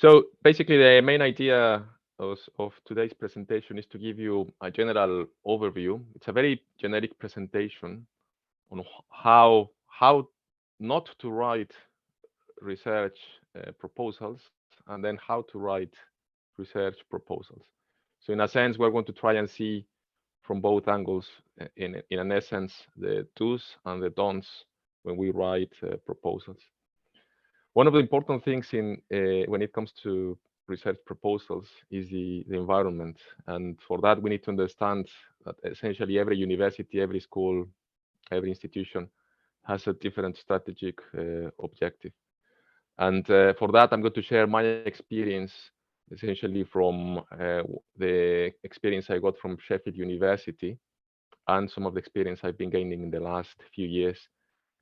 So basically, the main idea of today's presentation is to give you a general overview. It's a very generic presentation on how not to write research proposals and then how to write research proposals. So in a sense, we're going to try and see from both angles, in an essence, the do's and the don'ts when we write proposals. One of the important things in when it comes to research proposals is the environment, and for that we need to understand that essentially every university, every school, every institution has a different strategic objective. And for that, I'm going to share my experience essentially from the experience I got from Sheffield University and some of the experience I've been gaining in the last few years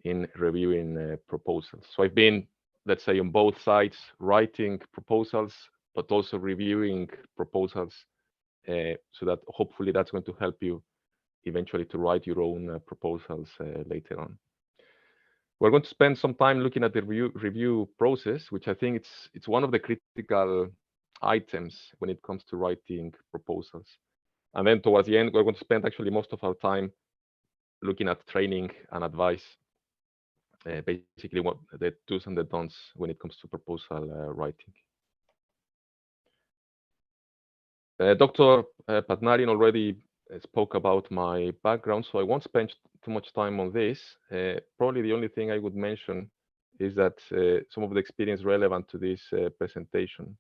in reviewing proposals. So I've been, let's say, on both sides, writing proposals, but also reviewing proposals, so that hopefully that's going to help you eventually to write your own proposals later on. We're going to spend some time looking at the review process, which I think it's one of the critical items when it comes to writing proposals. And then towards the end, we're going to spend actually most of our time looking at training and advice, basically what the do's and the don'ts when it comes to proposal writing. Dr. Patnarin already spoke about my background, so I won't spend too much time on this. Probably the only thing I would mention is that some of the experience relevant to this presentation.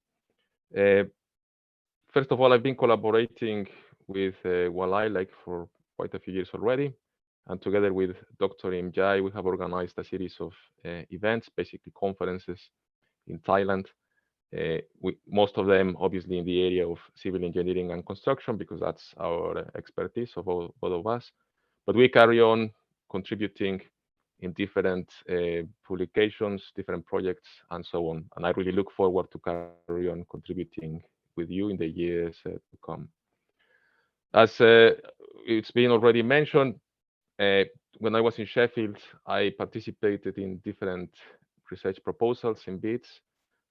First of all, I've been collaborating with Walai for quite a few years already. And together with Dr. Imjai, we have organized a series of events, basically conferences in Thailand. Most of them obviously in the area of civil engineering and construction, because that's our expertise of both of us. But we carry on contributing in different publications, different projects, and so on. And I really look forward to carry on contributing with you in the years to come. As it's been already mentioned, when I was in Sheffield, I participated in different research proposals in bids,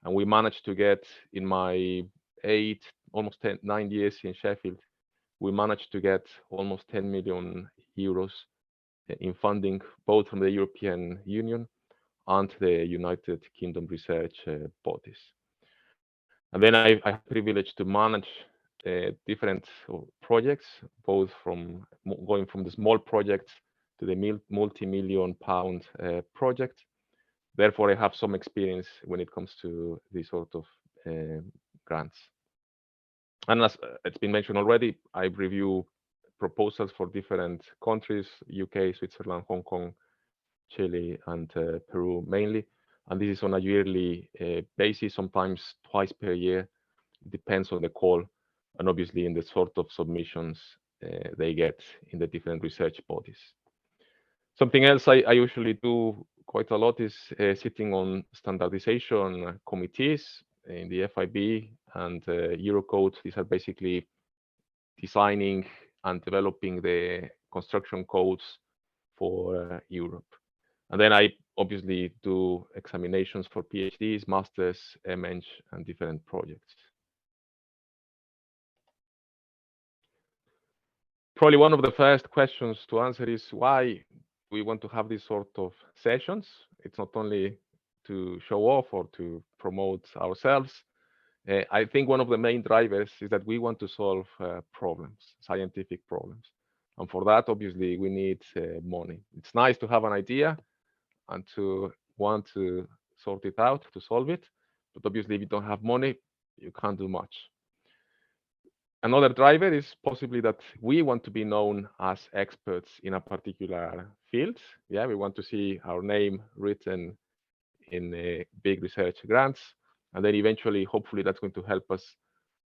and we managed to get, in my almost 9 years in Sheffield, we managed to get almost 10 million euros in funding, both from the European Union and the United Kingdom research bodies. And then I had the privilege to manage different projects, both from going from the small projects to the multi-million pound project. Therefore, I have some experience when it comes to these sort of grants. And as it's been mentioned already, I review proposals for different countries: UK, Switzerland, Hong Kong, Chile, and Peru mainly. And this is on a yearly basis, sometimes twice per year. It depends on the call, and obviously in the sort of submissions they get in the different research bodies. Something else I usually do quite a lot is sitting on standardization committees in the FIB and Eurocode. These are basically designing and developing the construction codes for Europe. And then I obviously do examinations for PhDs, masters, MEng, and different projects. Probably one of the first questions to answer is why we want to have these sort of sessions. It's not only to show off or to promote ourselves. I think one of the main drivers is that we want to solve problems, scientific problems. And for that, obviously, we need money. It's nice to have an idea and to want to sort it out, to solve it. But obviously, if you don't have money, you can't do much. Another driver is possibly that we want to be known as experts in a particular field. Yeah, we want to see our name written in big research grants. And then eventually, hopefully, that's going to help us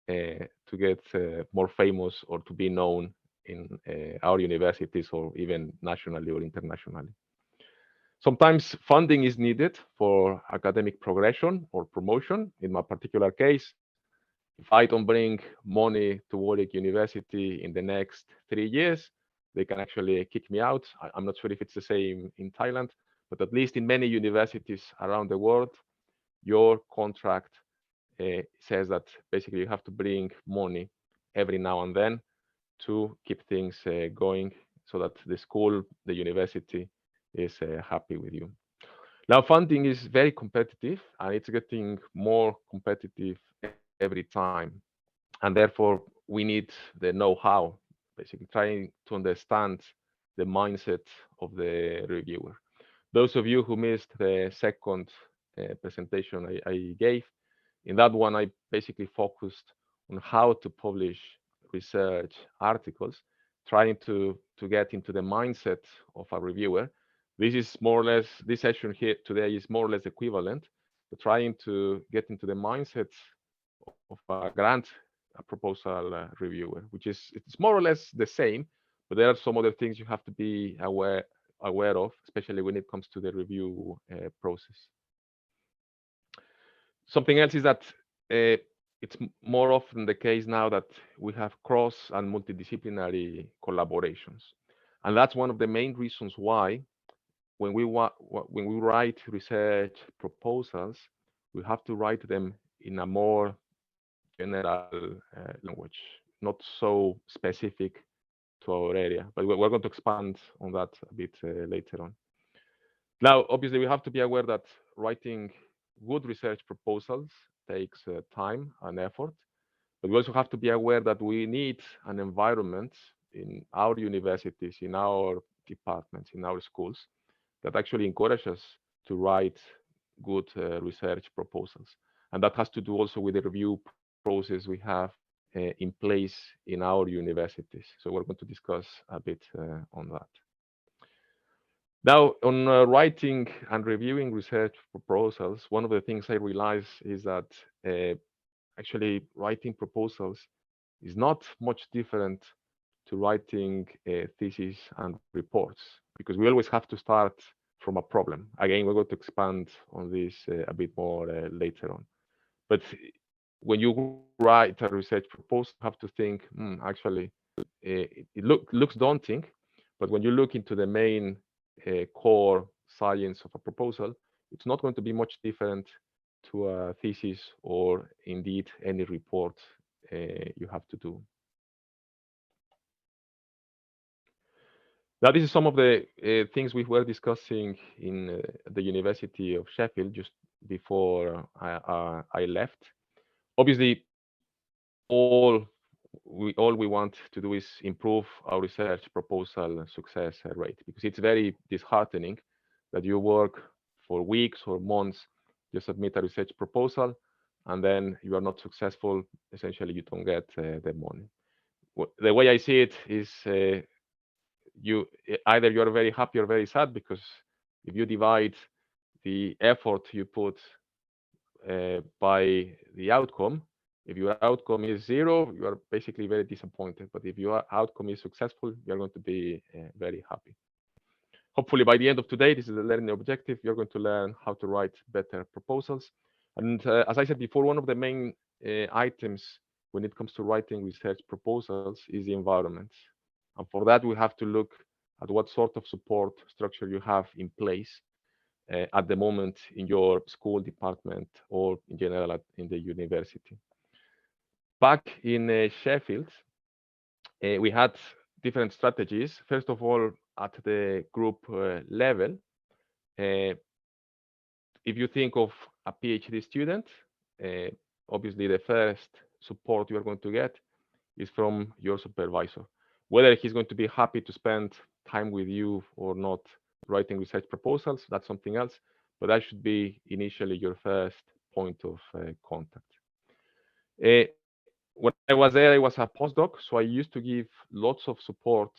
to get more famous or to be known in our universities or even nationally or internationally. Sometimes funding is needed for academic progression or promotion. In my particular case, if I don't bring money to Warwick University in the next 3 years, they can actually kick me out. I'm not sure if it's the same in Thailand, but at least in many universities around the world, your contract says that basically you have to bring money every now and then to keep things going so that the school, the university is happy with you. Now, funding is very competitive and it's getting more competitive every time. And therefore, we need the know-how, basically trying to understand the mindset of the reviewer. Those of you who missed the second presentation I gave, in that one, I basically focused on how to publish research articles, trying to get into the mindset of a reviewer. This is more or less, this session here today is more or less equivalent to trying to get into the mindset of a grant proposal reviewer, which is it's more or less the same, but there are some other things you have to be aware of, especially when it comes to the review process. Something else is that it's more often the case now that we have cross and multidisciplinary collaborations, and that's one of the main reasons why when we write research proposals, we have to write them in a more general language, not so specific to our area. But we're going to expand on that a bit later on. Now, obviously, we have to be aware that writing good research proposals takes time and effort, but we also have to be aware that we need an environment in our universities, in our departments, in our schools that actually encourage us to write good research proposals. And that has to do also with the review process we have in place in our universities. So we're going to discuss a bit on that. Now, on writing and reviewing research proposals, one of the things I realized is that actually writing proposals is not much different to writing theses and reports, because we always have to start from a problem. Again, we're going to expand on this a bit more later on. But when you write a research proposal, you have to think, actually, it looks daunting, but when you look into the main core science of a proposal, it's not going to be much different to a thesis or indeed any report you have to do. Now, this is some of the things we were discussing in the University of Sheffield just before I left. Obviously, all we want to do is improve our research proposal success rate, because it's very disheartening that you work for weeks or months, you submit a research proposal, and then you are not successful. Essentially, you don't get the money. The way I see it is you either you're very happy or very sad, because if you divide the effort you put by the outcome, if your outcome is 0, you are basically very disappointed. But if your outcome is successful, you're going to be very happy. Hopefully, by the end of today, this is the learning objective. You're going to learn how to write better proposals. And as I said before, one of the main items when it comes to writing research proposals is the environment. And for that, we have to look at what sort of support structure you have in place at the moment in your school department or in general in the university. Back in Sheffield, we had different strategies. First of all, at the group level, if you think of a PhD student, obviously the first support you are going to get is from your supervisor. Whether he's going to be happy to spend time with you or not writing research proposals, that's something else, but that should be initially your first point of contact. When I was there, I was a postdoc, so I used to give lots of support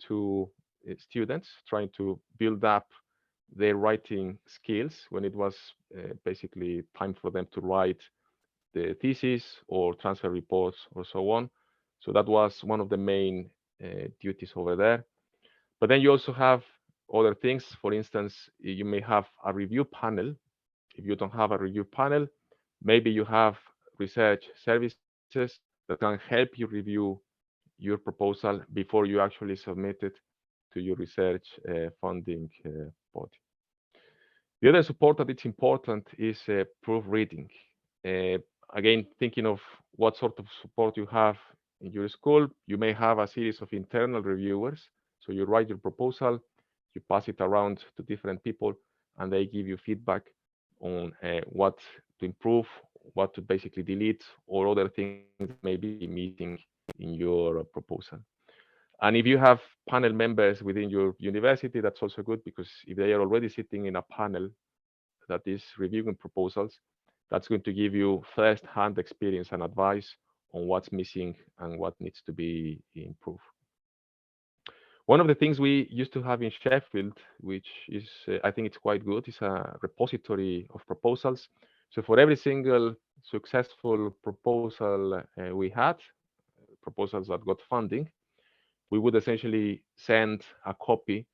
to students, trying to build up their writing skills when it was basically time for them to write the thesis or transfer reports or so on. So that was one of the main duties over there. But then you also have other things. For instance, you may have a review panel. If you don't have a review panel, maybe you have research services that can help you review your proposal before you actually submit it to your research funding body. The other support that it's important is proofreading. again, thinking of what sort of support you have in your school, you may have a series of internal reviewers. So you write your proposal, you pass it around to different people, and they give you feedback on what to improve, what to basically delete, or other things that may be missing in your proposal. And if you have panel members within your university, that's also good, because if they are already sitting in a panel that is reviewing proposals, that's going to give you first-hand experience and advice on what's missing and what needs to be improved. One of the things we used to have in Sheffield, which is, I think it's quite good, is a repository of proposals. So for every single successful proposal we had, proposals that got funding, we would essentially send a copy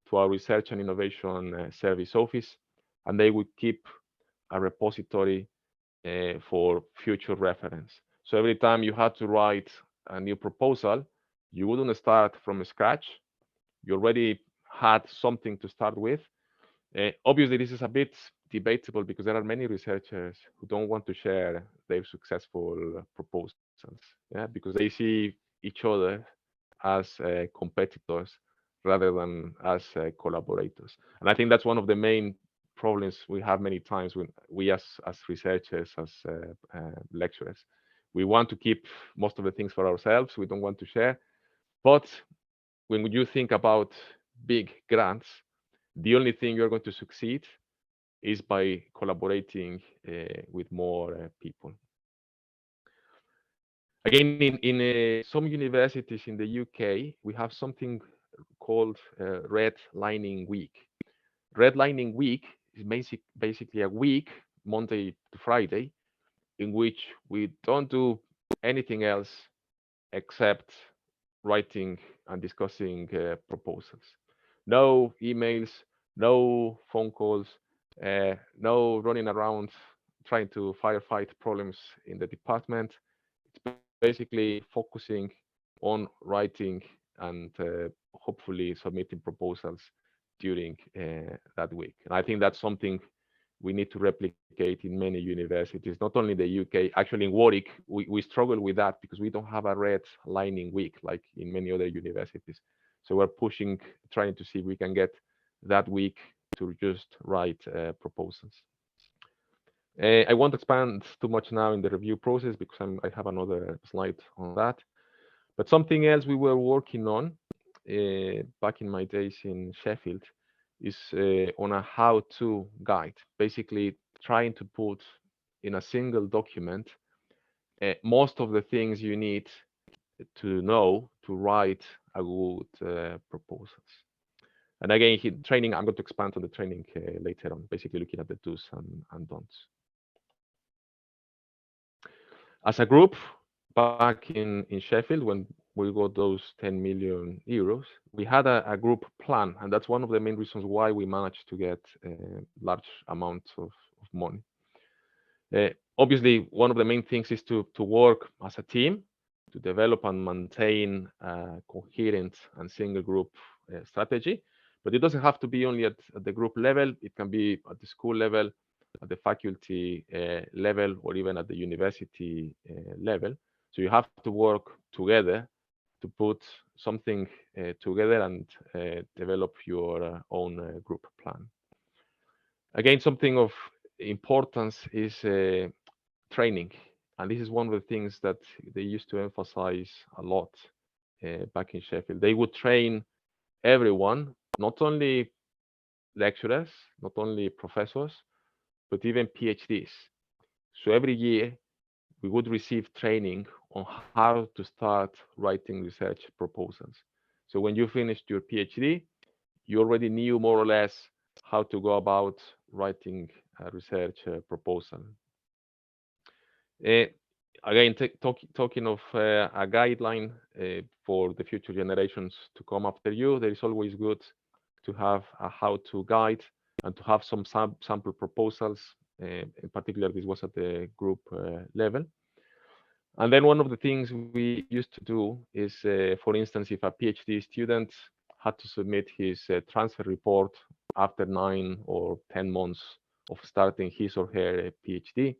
to our research and innovation service office, and they would keep a repository for future reference. So every time you had to write a new proposal, you wouldn't start from scratch. You already had something to start with. Obviously, this is a bit debatable because there are many researchers who don't want to share their successful proposals, yeah, because they see each other as competitors rather than as collaborators. And I think that's one of the main problems we have many times when we as researchers, as lecturers, we want to keep most of the things for ourselves. We don't want to share. But when you think about big grants, the only thing you're going to succeed is by collaborating with more people. Again, in some universities in the UK, we have something called Red Lining Week. Red Lining Week is basically a week, Monday to Friday, in which we don't do anything else except writing and discussing proposals. No emails, no phone calls, no running around trying to firefight problems in the department. It's basically focusing on writing and hopefully submitting proposals during that week. And I think that's something we need to replicate in many universities, not only in the UK. Actually, in Warwick, we struggle with that because we don't have a red lining week like in many other universities. So we're pushing, trying to see if we can get that week to just write proposals. I won't expand too much now in the review process because I have another slide on that. But something else we were working on back in my days in Sheffield is on a how-to guide, basically trying to put in a single document most of the things you need to know to write a good proposals. And again, training, I'm going to expand on the training later on, basically looking at the do's and don'ts. As a group, back in Sheffield, when we got those 10 million euros, we had a group plan, and that's one of the main reasons why we managed to get large amounts of money. Obviously, one of the main things is to work as a team, to develop and maintain a coherent and single group strategy. But it doesn't have to be only at the group level. It can be at the school level, at the faculty level, or even at the university level. So you have to work together to put something together and develop your own group plan. Again, something of importance is training. And this is one of the things that they used to emphasize a lot back in Sheffield. They would train everyone, not only lecturers, not only professors, but even PhDs. So every year we would receive training on how to start writing research proposals. So when you finished your PhD, you already knew more or less how to go about writing a research proposal. Again, talking of a guideline for the future generations to come after you, there is always good to have a how-to guide and to have some sample proposals. In particular, this was at the group level. And then one of the things we used to do is, for instance, if a PhD student had to submit his transfer report after 9 or 10 months of starting his or her PhD,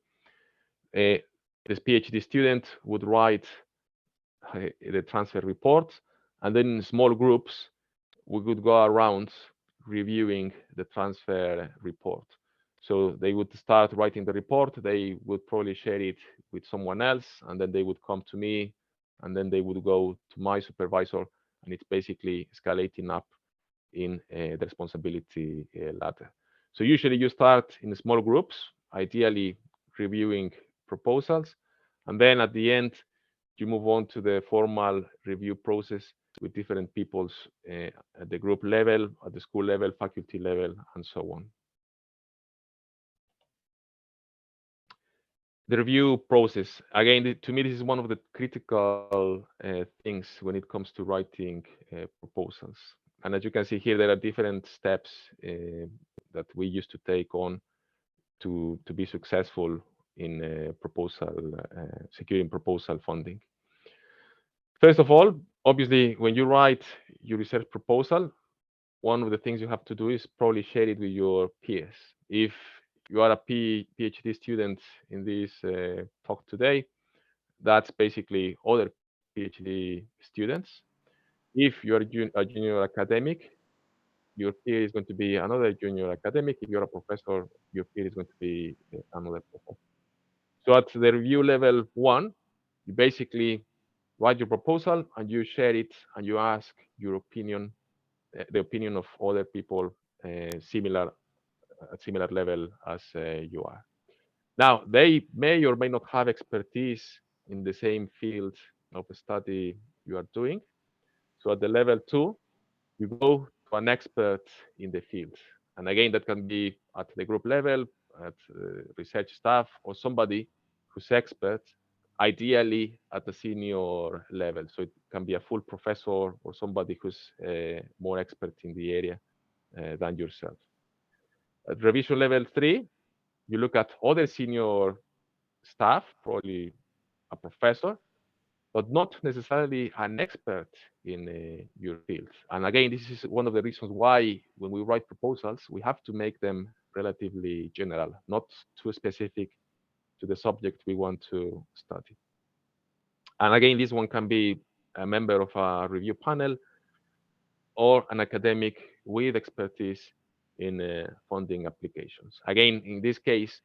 This PhD student would write the transfer report, and then in small groups, we would go around reviewing the transfer report. So they would start writing the report, they would probably share it with someone else, and then they would come to me, and then they would go to my supervisor, and it's basically escalating up in the responsibility ladder. So usually you start in small groups, ideally reviewing proposals, and then at the end you move on to the formal review process with different peoples at the group level, at the school level, faculty level, and so on. The review process, again, to me, this is one of the critical things when it comes to writing proposals. And as you can see here, there are different steps that we used to take on to be successful in securing proposal funding. First of all, obviously, when you write your research proposal, one of the things you have to do is probably share it with your peers. If you are a PhD student in this talk today, that's basically other PhD students. If you are a junior academic, your peer is going to be another junior academic. If you're a professor, your peer is going to be another professor. So at the review level 1, you basically write your proposal and you share it and you ask your opinion, the opinion of other people similar at similar level as you are. Now, they may or may not have expertise in the same field of study you are doing. So at the level 2, you go to an expert in the field. And again, that can be at the group level, at research staff, or somebody who's expert, ideally at the senior level. So it can be a full professor or somebody who's more expert in the area than yourself. At revision level 3, you look at other senior staff, probably a professor, but not necessarily an expert in your field. And again, this is one of the reasons why when we write proposals, we have to make them relatively general, not too specific to the subject we want to study. And again, this one can be a member of a review panel or an academic with expertise in funding applications. Again, in this case,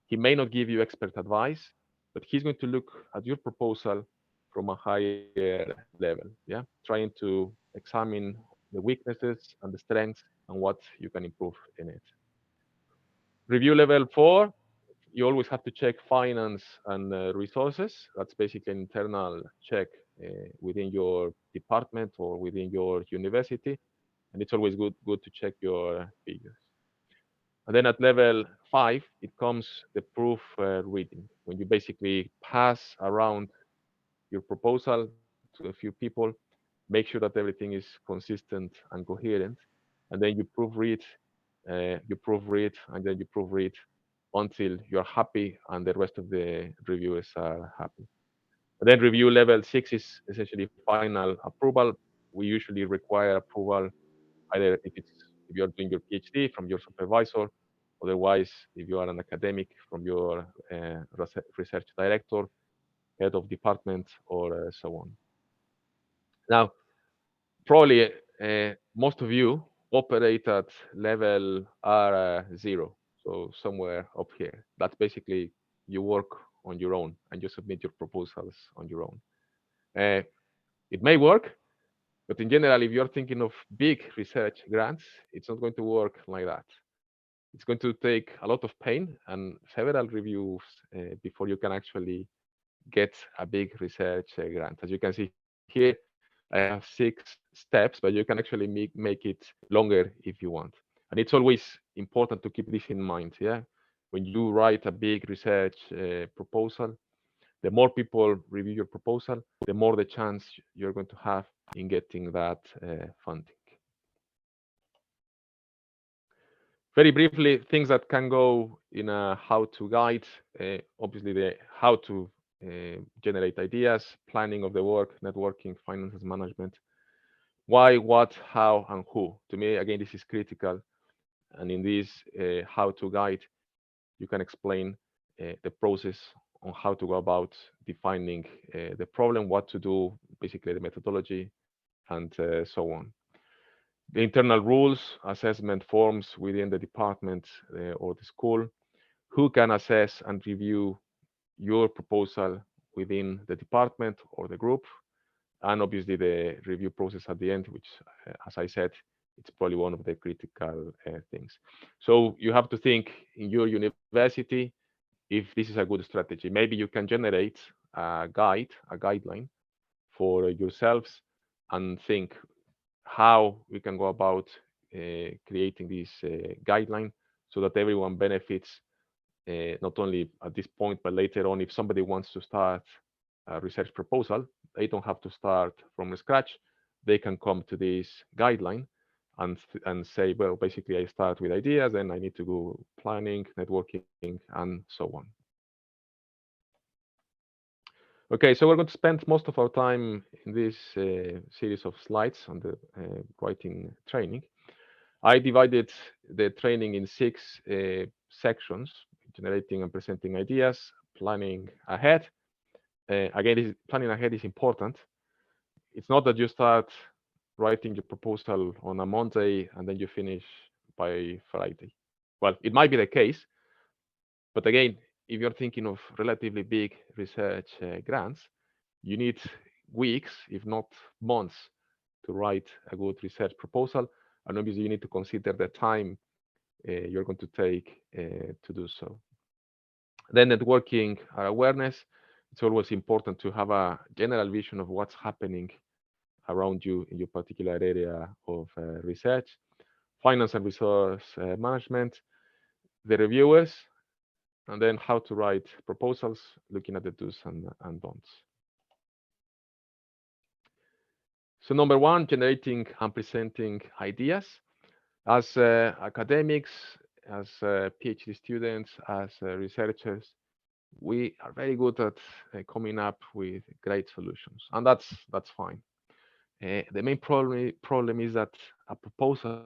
he may not give you expert advice, but he's going to look at your proposal from a higher level, yeah, trying to examine the weaknesses and the strengths and what you can improve in it. Review level 4, you always have to check finance and resources. That's basically an internal check within your department or within your university, and it's always good to check your figures. And then at level 5, it comes the proof reading, when you basically pass around your proposal to a few people, make sure that everything is consistent and coherent, and then you proofread, and then you proofread until you're happy and the rest of the reviewers are happy. And then review level 6 is essentially final approval. We usually require approval either if you're doing your PhD from your supervisor, otherwise if you are an academic from your research director, head of department, or so on. Now, probably most of you operate at level R0, so somewhere up here. That's basically you work on your own and you submit your proposals on your own. Uh, it may work, but in general, if you're thinking of big research grants, it's not going to work like that. It's going to take a lot of pain and several reviews before you can actually get a big research grant. As you can see here, I have 6 steps, but you can actually make it longer if you want. And it's always important to keep this in mind. Yeah, when you write a big research proposal, the more people review your proposal, the more the chance you're going to have in getting that funding. Very briefly, things that can go in a how-to guide. Obviously, the how to generate ideas, planning of the work, networking, finances management. Why, what, how, and who. To me, again, this is critical. And in this how-to guide, you can explain the process on how to go about defining the problem, what to do, basically the methodology, and so on. The internal rules, assessment forms within the department or the school, who can assess and review your proposal within the department or the group, and obviously the review process at the end, which, as I said, it's probably one of the critical things. So you have to think in your university if this is a good strategy. Maybe you can generate a guideline for yourselves and think how we can go about creating this guideline so that everyone benefits, not only at this point, but later on, if somebody wants to start a research proposal, they don't have to start from scratch. They can come to this guideline and say, well, basically, I start with ideas, then I need to go planning, networking, and so on. Okay, so we're going to spend most of our time in this series of slides on the writing training. I divided the training in 6 sections: generating and presenting ideas, planning ahead. Again, planning ahead is important. It's not that you start writing your proposal on a Monday and then you finish by Friday. Well, it might be the case, but again, if you're thinking of relatively big research grants, you need weeks, if not months, to write a good research proposal. And obviously, you need to consider the time you're going to take to do so. Then networking awareness. It's always important to have a general vision of what's happening around you in your particular area of research. Finance and resource management, the reviewers, and then how to write proposals, looking at the do's and don'ts. So number 1, generating and presenting ideas. As academics, as PhD students, as researchers, we are very good at coming up with great solutions, and that's fine. The main problem is that a proposal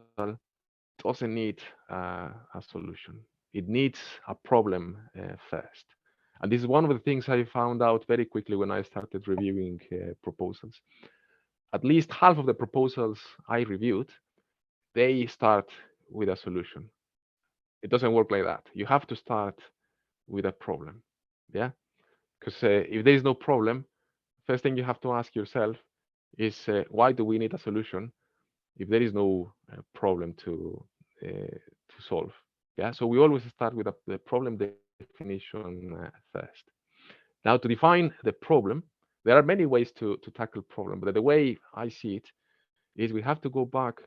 doesn't need a solution. It needs a problem first. And this is one of the things I found out very quickly when I started reviewing proposals. At least half of the proposals I reviewed, they start with a solution. It doesn't work like that. You have to start with a problem. Yeah. Because if there is no problem, first thing you have to ask yourself is why do we need a solution if there is no problem to solve? Yeah. So we always start with the problem definition first. Now, to define the problem, there are many ways to tackle problem, but the way I see it is we have to go back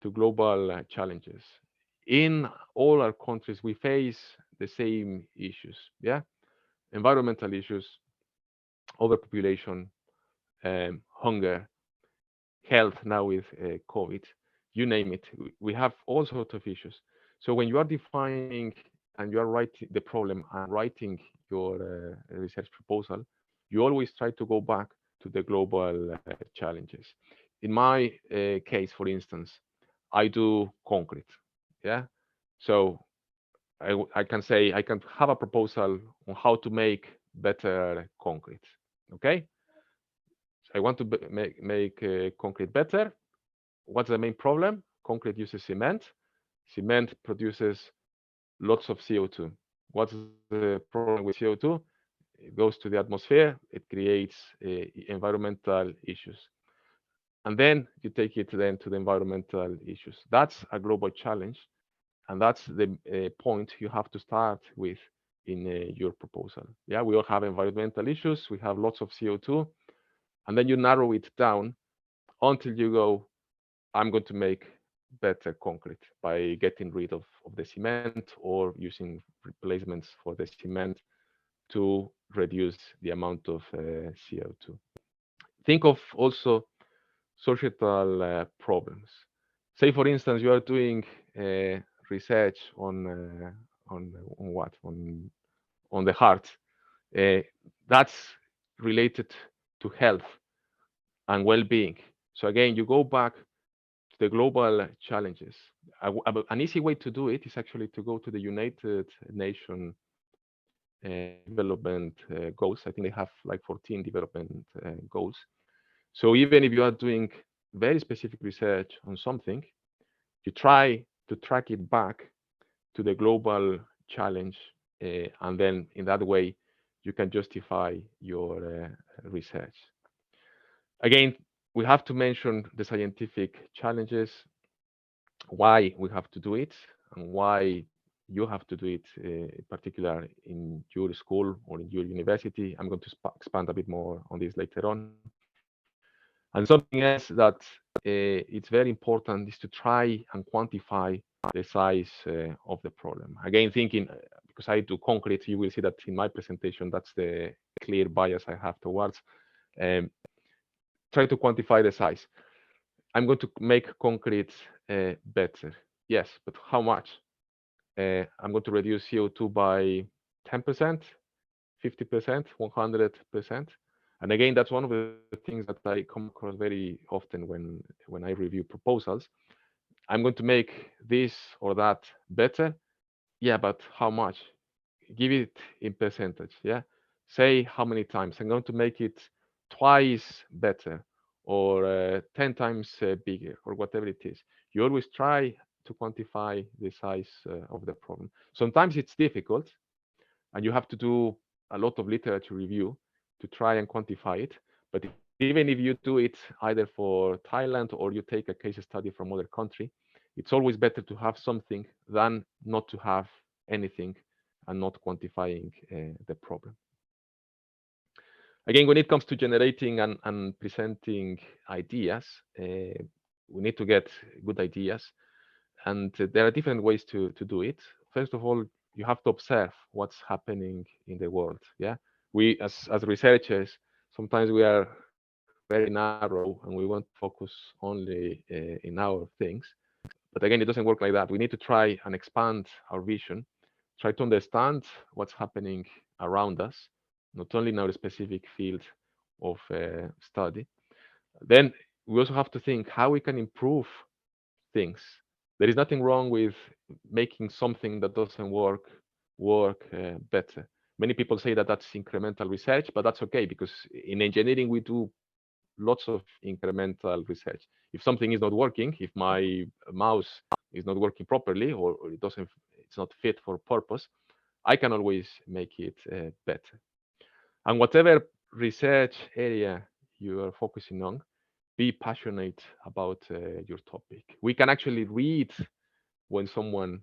to global challenges. In all our countries, we face the same issues. Yeah, environmental issues, overpopulation, hunger, health now with COVID, you name it. We have all sorts of issues. So when you are defining and you are writing the problem and writing your research proposal, you always try to go back to the global challenges. In my case, for instance, I do concrete. Yeah. So I can say I can have a proposal on how to make better concrete. Okay. So I want to make concrete better. What's the main problem? Concrete uses cement. Cement produces lots of CO2. What's the problem with CO2? It goes to the atmosphere. It creates environmental issues. And then you take it then to the environmental issues. That's a global challenge. And that's the point you have to start with in your proposal. Yeah, we all have environmental issues. We have lots of CO2. And then you narrow it down until you go, I'm going to make better concrete by getting rid of the cement or using replacements for the cement to reduce the amount of CO2. Think of also societal problems. Say, for instance, you are doing research on what on the heart. That's related to health and well-being. So again, you go back to the global challenges. An easy way to do it is actually to go to the United Nations development goals. I think they have like 14 development goals. So even if you are doing very specific research on something, you try to track it back to the global challenge, and then in that way, you can justify your research. Again, we have to mention the scientific challenges, why we have to do it, and why you have to do it, in particular in your school or in your university. I'm going to expand a bit more on this later on. And something else that it's very important is to try and quantify the size of the problem. Again, thinking, because I do concrete, you will see that in my presentation, that's the clear bias I have towards. Um, Try to quantify the size. I'm going to make concrete better. Yes, but how much? I'm going to reduce CO2 by 10%, 50%, 100%. And again, that's one of the things that I come across very often when I review proposals. I'm going to make this or that better. Yeah, but how much? Give it in percentage. Yeah. Say how many times. I'm going to make it twice better or 10 times bigger or whatever it is. You always try to quantify the size of the problem. Sometimes it's difficult and you have to do a lot of literature review to try and quantify it. But even if you do it either for Thailand or you take a case study from other country, it's always better to have something than not to have anything and not quantifying the problem. Again, when it comes to generating and presenting ideas, we need to get good ideas. And there are different ways to do it. First of all, you have to observe what's happening in the world. Yeah, we as researchers sometimes we are very narrow and we want to focus only in our things. But again, it doesn't work like that. We need to try and expand our vision, try to understand what's happening around us, not only in our specific field of study. Then we also have to think how we can improve things. There is nothing wrong with making something that doesn't work better. Many people say that that's incremental research, but that's okay because in engineering we do lots of incremental research. If something is not working, if my mouse is not working properly or it's not fit for purpose, I can always make it better. And whatever research area you are focusing on, be passionate about your topic. We can actually read when someone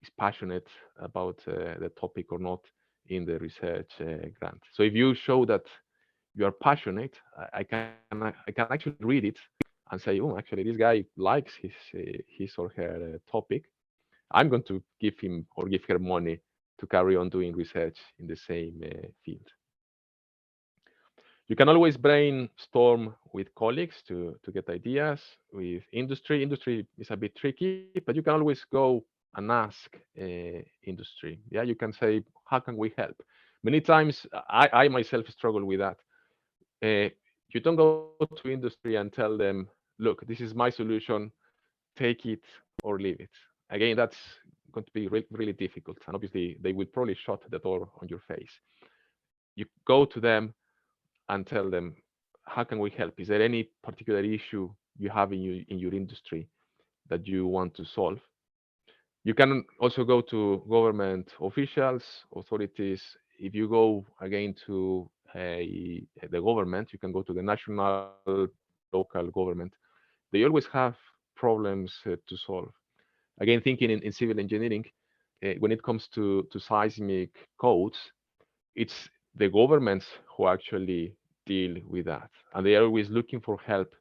is passionate about the topic or not in the research grant. So if you show that you are passionate, I can actually read it and say, oh, actually this guy likes his or her topic. I'm going to give him or give her money to carry on doing research in the same field. You can always brainstorm with colleagues to get ideas. With industry, industry is a bit tricky, but you can always go and ask industry. Yeah, you can say, how can we help? Many times, I myself struggle with that. Uh, you don't go to industry and tell them, look, this is my solution, take it or leave it. Again, that's going to be really difficult. And obviously, they will probably shut the door on your face. You go to them and tell them, how can we help? Is there any particular issue you have in your industry that you want to solve? You can also go to government officials, authorities. If you go again to the government, you can go to the national, local government. They always have problems to solve. Again, thinking in civil engineering, when it comes to seismic codes, it's the governments who actually deal with that. And they are always looking for help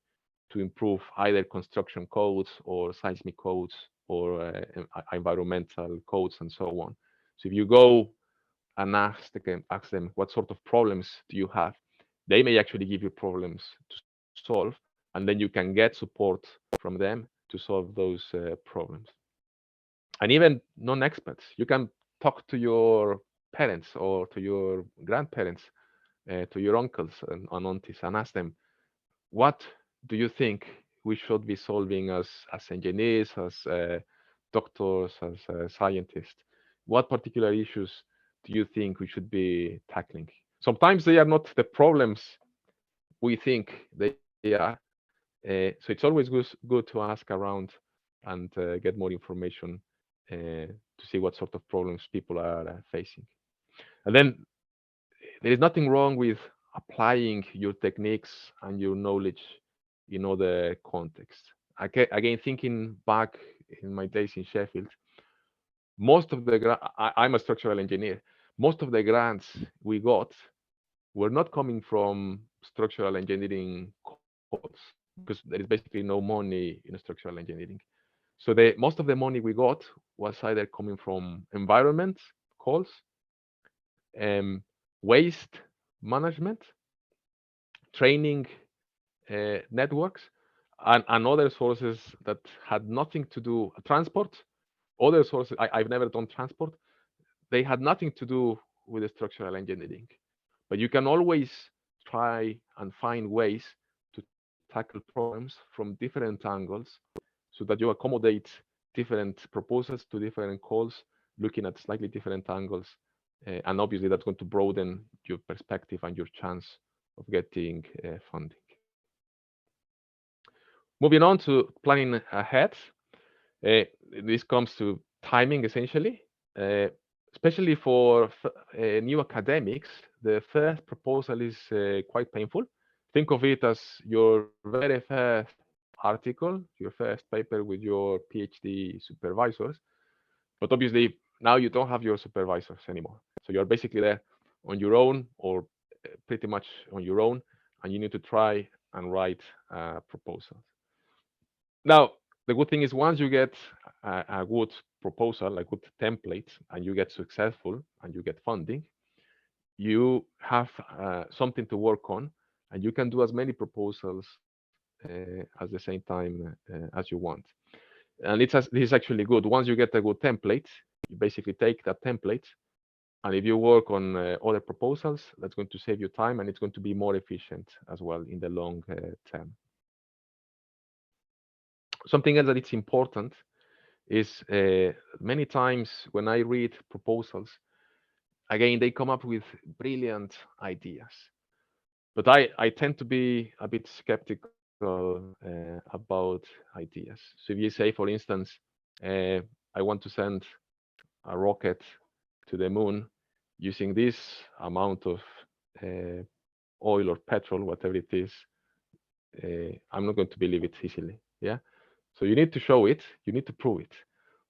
to improve either construction codes or seismic codes or environmental codes and so on. So if you go and ask them what sort of problems do you have, they may actually give you problems to solve, and then you can get support from them to solve those problems. And even non-experts, you can talk to your parents or to your grandparents, to your uncles and aunties, and ask them, what do you think we should be solving as engineers, as doctors, as scientists? What particular issues do you think we should be tackling? Sometimes they are not the problems we think they are. So it's always good to ask around and get more information to see what sort of problems people are facing. And then there is nothing wrong with applying your techniques and your knowledge in other contexts. Again, thinking back in my days in Sheffield, most of the I'm a structural engineer. Most of the grants we got were not coming from structural engineering calls because there is basically no money in structural engineering. So the most of the money we got was either coming from environment calls, um, waste management, training networks, and other sources that had nothing to do transport. Other sources I've never done transport. They had nothing to do with the structural engineering. But you can always try and find ways to tackle problems from different angles so that you accommodate different proposals to different calls, looking at slightly different angles. And obviously, that's going to broaden your perspective and your chance of getting funding. Moving on to planning ahead, uh, this comes to timing essentially. Uh, Especially for new academics, the first proposal is quite painful. Think of it as your very first article, your first paper with your PhD supervisors. But obviously, now you don't have your supervisors anymore. So you're basically there on your own or pretty much on your own, and you need to try and write proposals. Now, the good thing is once you get a good proposal, a good template, and you get successful and you get funding, you have something to work on, and you can do as many proposals at the same time as you want. And this is actually good. Once you get a good template, you basically take that template, and if you work on other proposals, that's going to save you time, and it's going to be more efficient as well in the long term. Something else that it's important is many times when I read proposals, again, they come up with brilliant ideas. But I tend to be a bit skeptical about ideas. So if you say, for instance, uh, I want to send a rocket to the moon using this amount of uh, oil or petrol, whatever it is, I'm not going to believe it easily. Yeah. So you need to show it, you need to prove it.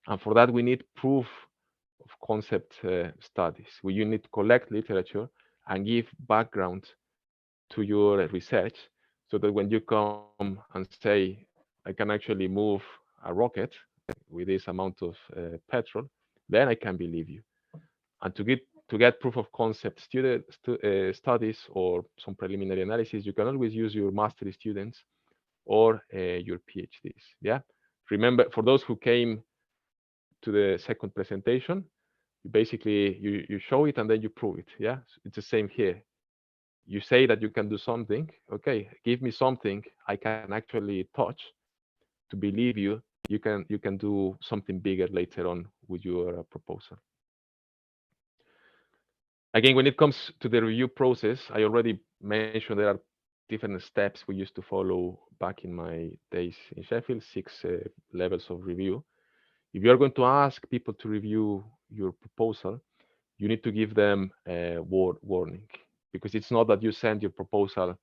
And for that, we need proof of concept studies where you need to collect literature and give background to your research so that when you come and say, I can actually move a rocket with this amount of petrol, then I can believe you. And to get proof of concept studies or some preliminary analysis, you can always use your master students or your PhDs. Yeah. Remember, for those who came to the second presentation, you show it and then you prove it. Yeah. So it's the same here. You say that you can do something. Okay, give me something I can actually touch to believe you. You can do something bigger later on with your proposal. Again, when it comes to the review process, I already mentioned there are different steps we used to follow back in my days in Sheffield, 6 levels of review. If you're going to ask people to review your proposal, you need to give them a warning, because it's not that you send your proposal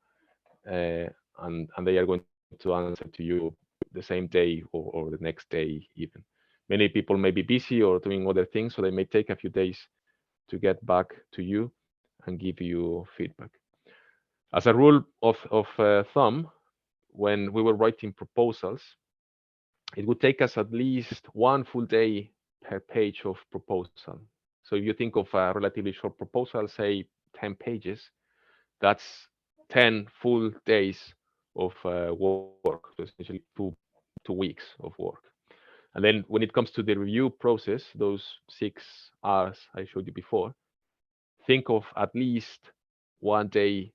and they are going to answer to you the same day or the next day even. Many people may be busy or doing other things, so they may take a few days to get back to you and give you feedback. As a rule of thumb, when we were writing proposals, it would take us at least one full day per page of proposal. So if you think of a relatively short proposal, say 10 pages, that's 10 full days of work, so essentially two weeks of work. And then when it comes to the review process, those 6 hours I showed you before, think of at least one day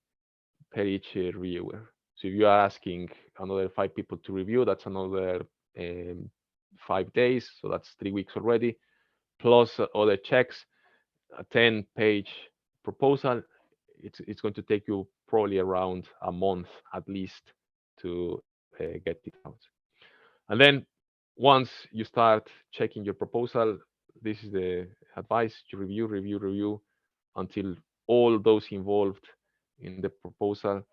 per each reviewer. So if you are asking another 5 people to review, that's another 5 days. So that's 3 weeks already, plus other checks. a 10-page proposal, it's going to take you probably around a month at least to get it out. And then once you start checking your proposal, this is the advice: you review until all those involved in the proposal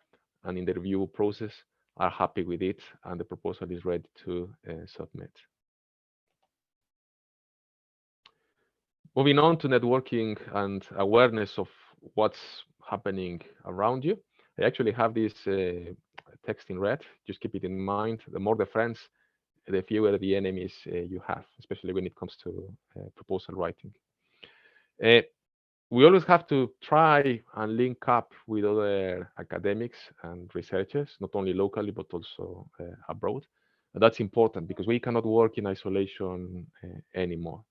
and in the review process are happy with it and the proposal is ready to submit. Moving on to networking and awareness of what's happening around you. I actually have this text in red. Just keep it in mind. The more the friends, the fewer the enemies you have, especially when it comes to proposal writing. Uh, we always have to try and link up with other academics and researchers, not only locally but also abroad. And that's important because we cannot work in isolation anymore.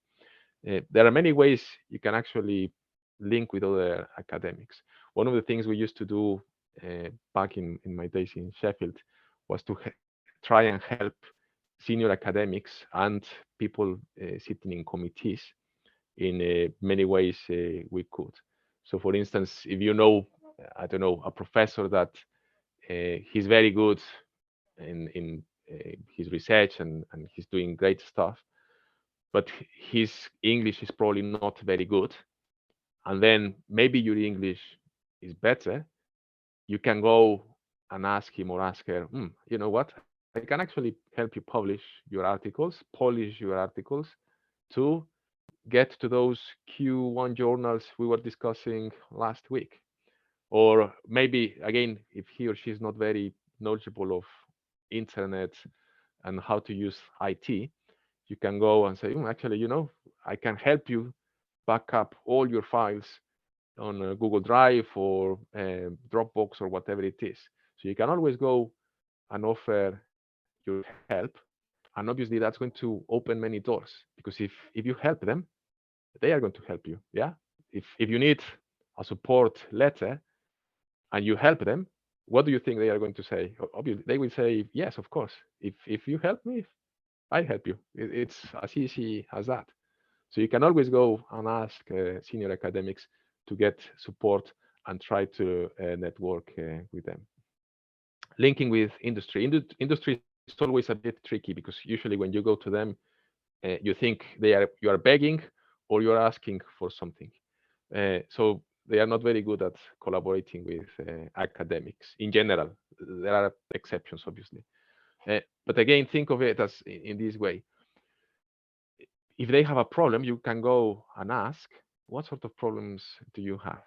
There are many ways you can actually link with other academics. One of the things we used to do back in my days in Sheffield was to try and help senior academics and people sitting in committees in many ways we could. So, for instance, if you know, I don't know, a professor that he's very good in his research and he's doing great stuff, but his English is probably not very good, and then maybe your English is better, you can go and ask him or ask her, you know what? I can actually help you publish your articles, polish your articles to get to those Q1 journals we were discussing last week. Or maybe, again, if he or she is not very knowledgeable of internet and how to use IT, you can go and say, actually, I can help you back up all your files on Google Drive or Dropbox or whatever it is. So you can always go and offer your help. And obviously that's going to open many doors because if you help them, they are going to help you. Yeah. If you need a support letter and you help them, what do you think they are going to say? Obviously, they will say, yes, of course. If you help me, I help you. It's as easy as that. So you can always go and ask senior academics to get support and try to network with them. Linking with industry. Industry is always a bit tricky because usually when you go to them, you think you are begging or you are asking for something. So they are not very good at collaborating with academics in general. There are exceptions, obviously. But again, think of it as in this way. If they have a problem, you can go and ask, what sort of problems do you have?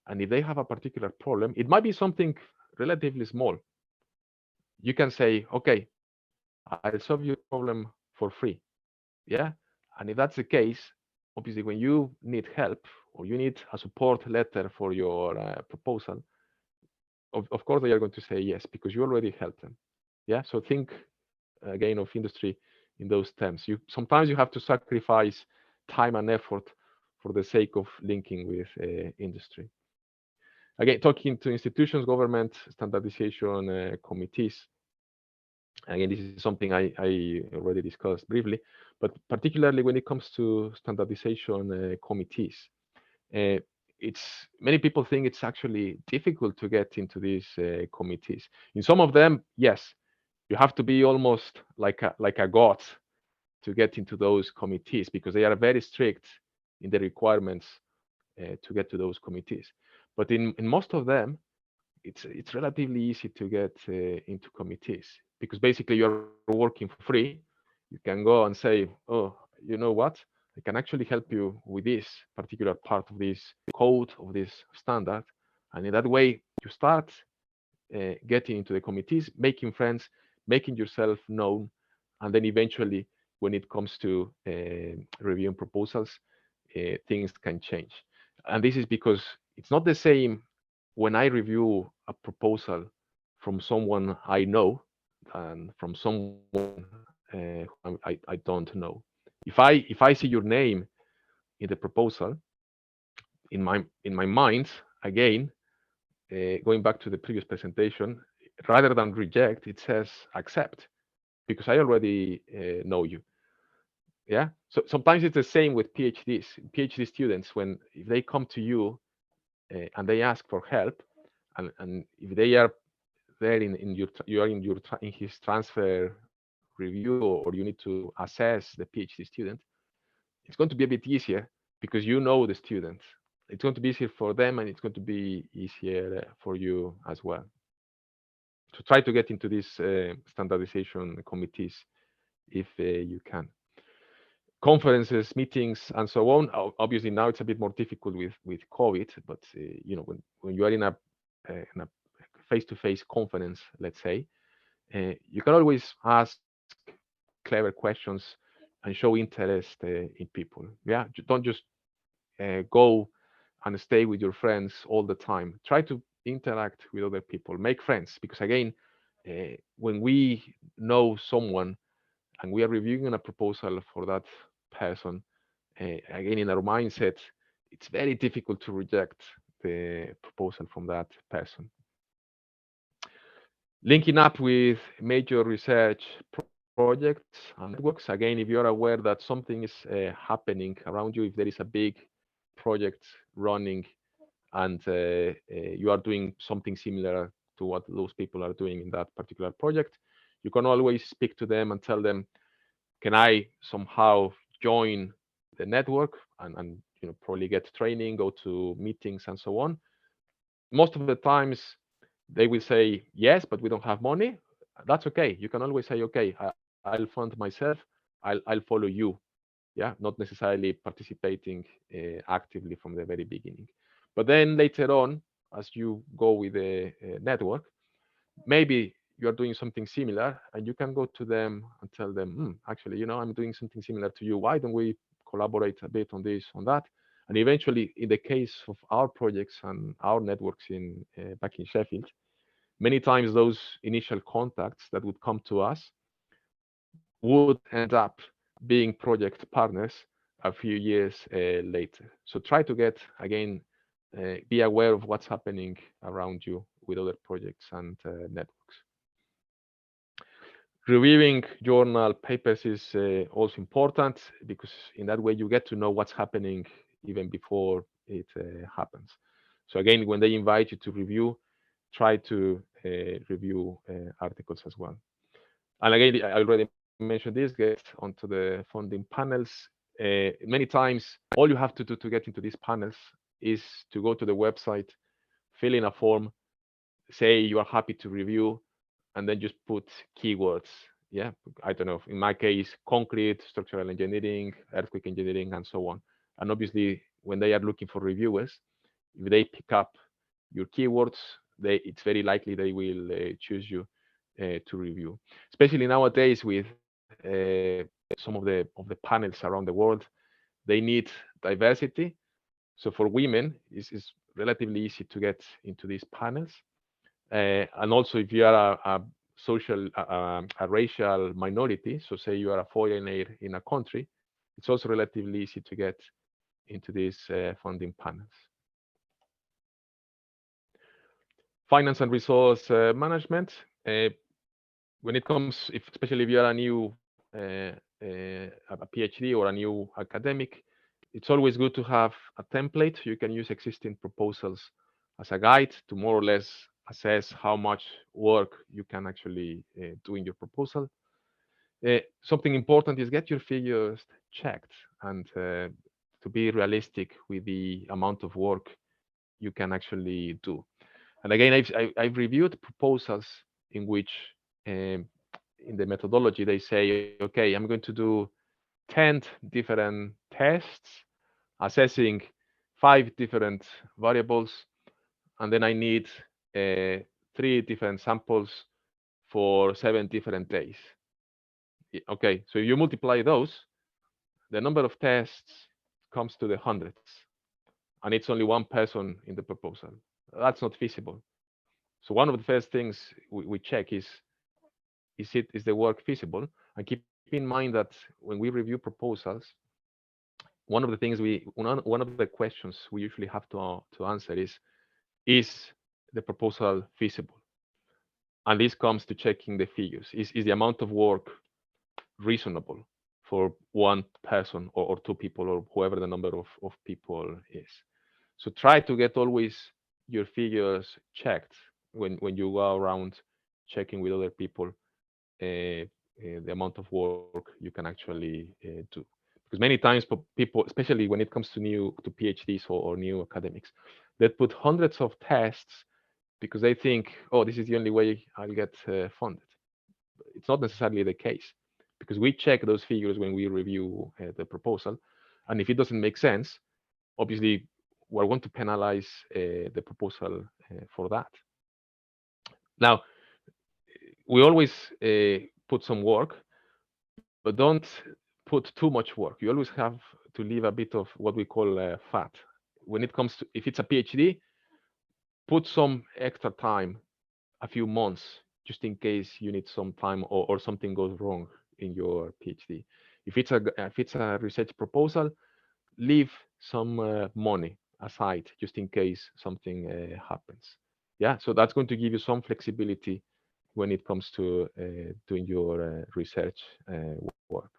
And if they have a particular problem, it might be something relatively small. You can say, okay, I'll solve your problem for free. Yeah. And if that's the case, obviously, when you need help or you need a support letter for your proposal, of course, they are going to say yes because you already helped them. Yeah. So think again of industry in those terms. You sometimes you have to sacrifice time and effort for the sake of linking with industry. Again, talking to institutions, government, standardization committees. Again, this is something I already discussed briefly, but particularly when it comes to standardization committees, uh, it's many people think it's actually difficult to get into these committees. In some of them, yes, you have to be almost like a god to get into those committees because they are very strict in the requirements to get to those committees. But in most of them, it's relatively easy to get into committees because basically you're working for free. You can go and say, oh, you know what? I can actually help you with this particular part of this code of this standard, and in that way you start getting into the committees, making friends, making yourself known, and then eventually, when it comes to reviewing proposals, things can change. And this is because it's not the same when I review a proposal from someone I know and from someone who I don't know. If I see your name in the proposal, in my mind, again, going back to the previous presentation, rather than reject, it says accept because I already know you. Yeah. So sometimes it's the same with PhD students. When if they come to you and they ask for help, and if they are there in your you are in his transfer review, or you need to assess the PhD student, it's going to be a bit easier because you know the student. It's going to be easier for them, and it's going to be easier for you as well. So try to get into these standardization committees if you can. Conferences, meetings, and so on. Obviously, now it's a bit more difficult with COVID, but when you are in a face-to-face conference, let's say, you can always ask clever questions and show interest in people. Yeah, don't just go and stay with your friends all the time. Try to interact with other people, make friends, because again, when we know someone and we are reviewing a proposal for that person, again, in our mindset, it's very difficult to reject the proposal from that person. Linking up with major research projects and networks. Again, if you're aware that something is happening around you, if there is a big project running and you are doing something similar to what those people are doing in that particular project, you can always speak to them and tell them, can I somehow join the network and probably get training, go to meetings and so on. Most of the times they will say yes, but we don't have money. That's okay. You can always say, okay, I'll fund myself. I'll follow you. Yeah, not necessarily participating actively from the very beginning. But then later on, as you go with the network, maybe you are doing something similar, and you can go to them and tell them, actually, I'm doing something similar to you. Why don't we collaborate a bit on this, on that? And eventually, in the case of our projects and our networks in back in Sheffield, many times those initial contacts that would come to us would end up being project partners a few years later. So try to get, again, be aware of what's happening around you with other projects and networks. Reviewing journal papers is also important, because in that way you get to know what's happening even before it happens. So again, when they invite you to review, try to review articles as well. And again, I already mentioned this, get onto the funding panels. Many times, all you have to do to get into these panels is to go to the website, fill in a form, say you are happy to review, and then just put keywords. Yeah, I don't know. In my case, concrete, structural engineering, earthquake engineering, and so on. And obviously, when they are looking for reviewers, if they pick up your keywords, it's very likely they will choose you to review. Especially nowadays with some of the panels around the world, they need diversity. So for women, it's relatively easy to get into these panels. And also, if you are a racial minority, so say you are a foreigner in a country, it's also relatively easy to get into these funding panels. Finance and resource management. When it comes, especially if you are a new a PhD or a new academic, it's always good to have a template. You can use existing proposals as a guide to more or less assess how much work you can actually do in your proposal. Something important is get your figures checked, and to be realistic with the amount of work you can actually do. And again, I've reviewed proposals in which, in the methodology, they say, okay, I'm going to do 10 different tests assessing 5 different variables, and then I need 3 different samples for 7 different days. Okay, so you multiply those, the number of tests comes to the hundreds, and it's only one person in the proposal. That's not feasible. So one of the first things we check is the work feasible? And keep in mind that when we review proposals, one of the things one of the questions we usually have to answer is the proposal feasible? And this comes to checking the figures. Is the amount of work reasonable for one person or two people or whoever the number of people is. So try to get always your figures checked when you go around checking with other people the amount of work you can actually do. Because many times people, especially when it comes to PhDs or new academics, they put hundreds of tests because they think, oh, this is the only way I'll get funded. It's not necessarily the case because we check those figures when we review the proposal, and if it doesn't make sense, obviously we're going to penalize the proposal for that. Now, we always put some work, but don't put too much work. You always have to leave a bit of what we call fat. When it comes to, if it's a PhD, put some extra time, a few months, just in case you need some time or something goes wrong in your PhD. If it's a research proposal, leave some money aside just in case something happens. Yeah, so that's going to give you some flexibility when it comes to doing your research work.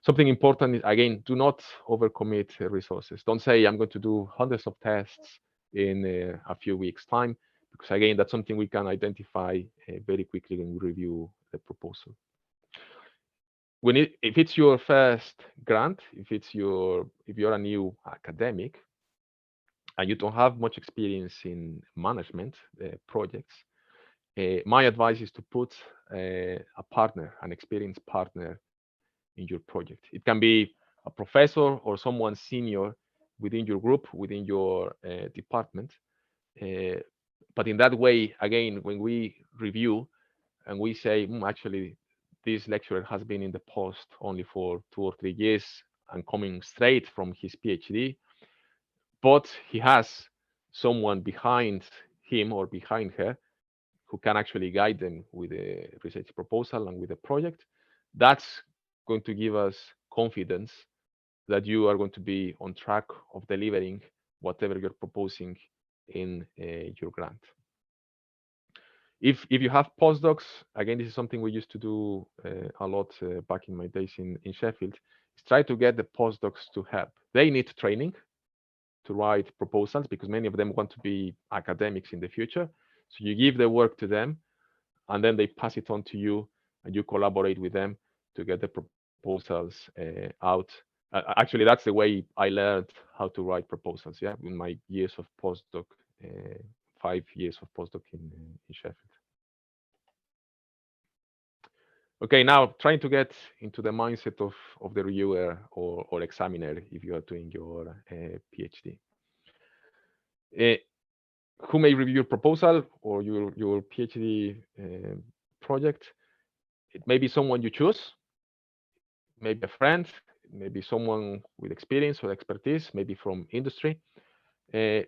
Something important is, again, do not overcommit resources. Don't say I'm going to do hundreds of tests in a few weeks time, because again, that's something we can identify very quickly when we review the proposal. If it's your first grant, if you're a new academic and you don't have much experience in management projects, my advice is to put a partner, an experienced partner in your project. It can be a professor or someone senior within your group, within your department. Uh, but in that way, again, when we review and we say, actually, this lecturer has been in the post only for 2 or 3 years and coming straight from his PhD, but he has someone behind him or behind her who can actually guide them with a research proposal and with a project. That's going to give us confidence that you are going to be on track of delivering whatever you're proposing in your grant. If you have postdocs, again, this is something we used to do a lot back in my days in Sheffield, is try to get the postdocs to help. They need training to write proposals because many of them want to be academics in the future. So you give the work to them, and then they pass it on to you, and you collaborate with them to get the proposals out. Actually, that's the way I learned how to write proposals. Yeah, in my years of postdoc, 5 years of postdoc in Sheffield. Okay, now trying to get into the mindset of the reviewer or examiner if you are doing your PhD. Uh, who may review your proposal or your PhD project? It may be someone you choose, maybe a friend, maybe someone with experience or expertise, maybe from industry. Uh,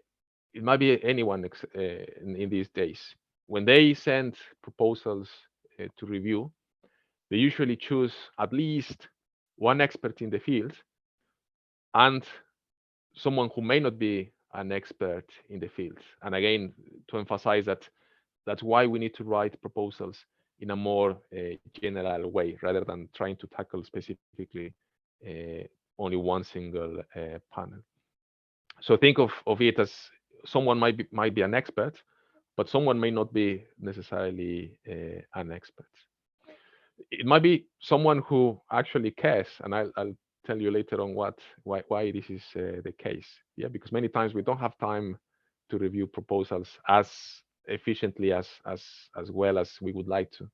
it might be anyone in these days. When they send proposals to review, they usually choose at least one expert in the field and someone who may not be an expert in the field. And again, to emphasize that that's why we need to write proposals in a more general way rather than trying to tackle specifically only one single panel. So think of it as someone might be an expert, but someone may not be necessarily an expert. It might be someone who actually cares, and I'll tell you later on why this is the case. Yeah, because many times we don't have time to review proposals as efficiently as well as we would like to.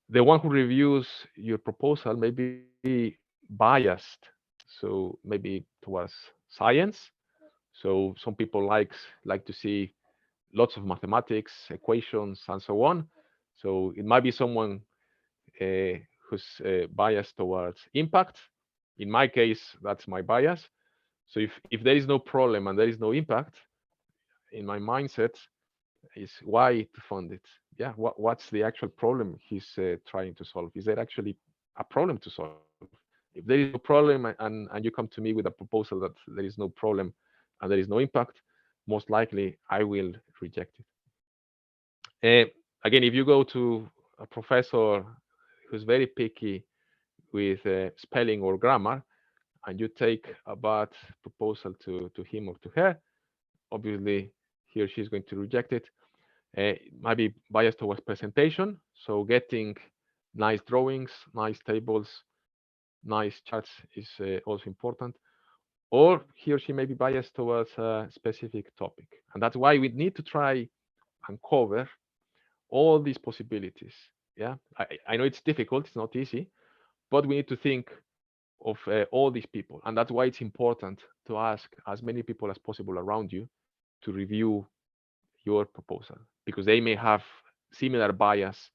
The one who reviews your proposal may be biased, so maybe towards science. So some people like to see lots of mathematics, equations, and so on. So it might be someone who's biased towards impact. In my case, that's my bias. So if there is no problem and there is no impact, in my mindset is why to fund it. Yeah, what's the actual problem he's trying to solve? Is there actually a problem to solve? If there is no problem and you come to me with a proposal that there is no problem and there is no impact, most likely I will reject it. Again, if you go to a professor who's very picky with spelling or grammar, and you take a bad proposal to him or to her, obviously he or she is going to reject it. Might be biased towards presentation, so getting nice drawings, nice tables, nice charts is also important. Or he or she may be biased towards a specific topic, and that's why we need to try and cover all these possibilities. Yeah, I know it's difficult, it's not easy, but we need to think of all these people, and that's why it's important to ask as many people as possible around you to review your proposal, because they may have similar bias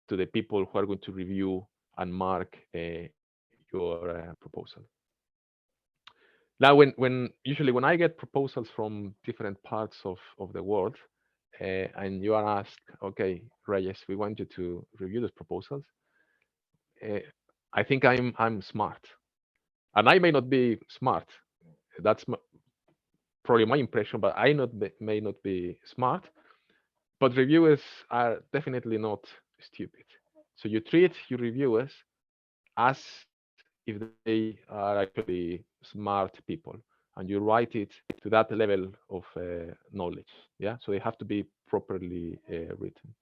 to the people who are going to review and mark your proposal. Now, when usually when I get proposals from different parts of the world, and you are asked, okay, Reyes, we want you to review those proposals. Uh, I think I'm smart, and I may not be smart. That's probably my impression, but may not be smart. But reviewers are definitely not stupid. So you treat your reviewers as if they are actually smart people, and you write it to that level of knowledge. Yeah, so they have to be properly written.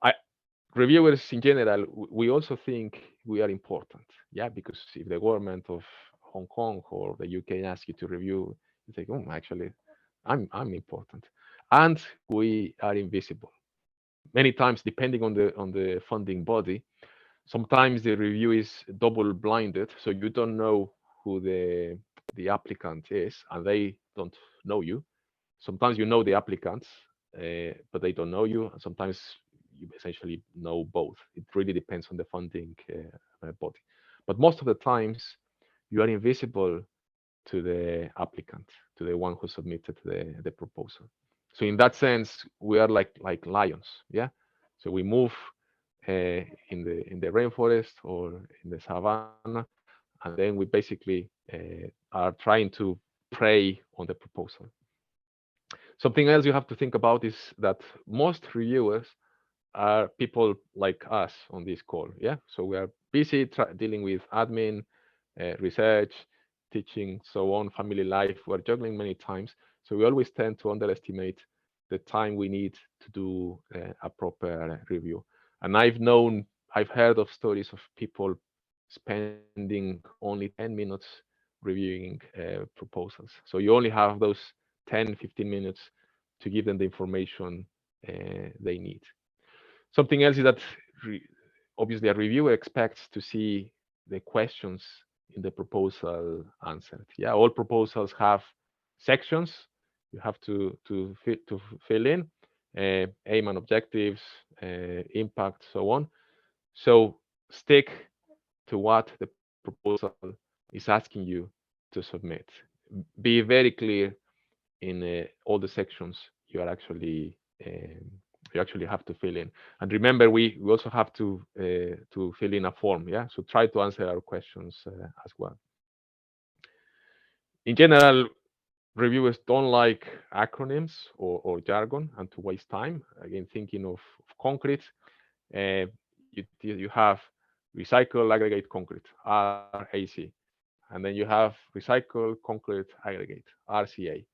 I, Reviewers in general, we also think we are important. Yeah, because if the government of Hong Kong or the UK ask you to review, you think, oh, actually, I'm important, and we are invisible. Many times, depending on the funding body, sometimes the review is double blinded, so you don't know who the applicant is, and they don't know you. Sometimes you know the applicants, but they don't know you, and sometimes you essentially know both. It really depends on the funding body. But most of the times, you are invisible to the applicant, to the one who submitted the proposal. So in that sense, we are like lions, yeah. So we move in the rainforest or in the savannah, and then we basically are trying to prey on the proposal. Something else you have to think about is that most reviewers are people like us on this call. Yeah, so we are busy dealing with admin, research, teaching, so on, family life. We're juggling many times, so we always tend to underestimate the time we need to do a proper review. And I've heard of stories of people spending only 10 minutes reviewing proposals. So you only have those 10, 15 minutes to give them the information they need. Something else is that obviously a reviewer expects to see the questions in the proposal answered. Yeah, all proposals have sections you have to fill in, aim and objectives, impact, so on. So stick to what the proposal is asking you to submit. Be very clear in all the sections you are actually you actually have to fill in. And remember, we also have to fill in a form. Yeah, so try to answer our questions as well. In general, reviewers don't like acronyms or jargon and to waste time. Again, thinking of concrete, you have recycle aggregate concrete RAC, and then you have recycle concrete aggregate RCA.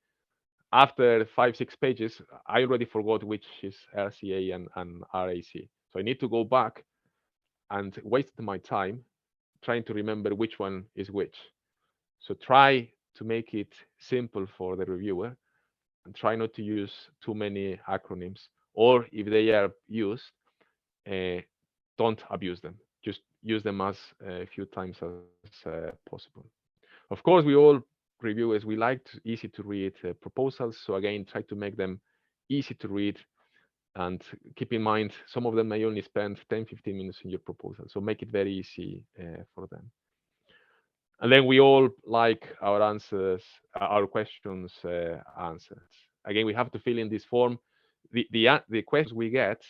After 5, 6 pages, I already forgot which is RCA and RAC. So I need to go back and waste my time trying to remember which one is which. So try to make it simple for the reviewer and try not to use too many acronyms. Or if they are used, uh, don't abuse them. Just use them as few times as possible. Of course, we all reviewers, we like easy to read proposals. So again, try to make them easy to read, and keep in mind, some of them may only spend 10, 15 minutes in your proposal. So make it very easy for them. And then we all like our answers, our questions answered. Again, we have to fill in this form. The questions we get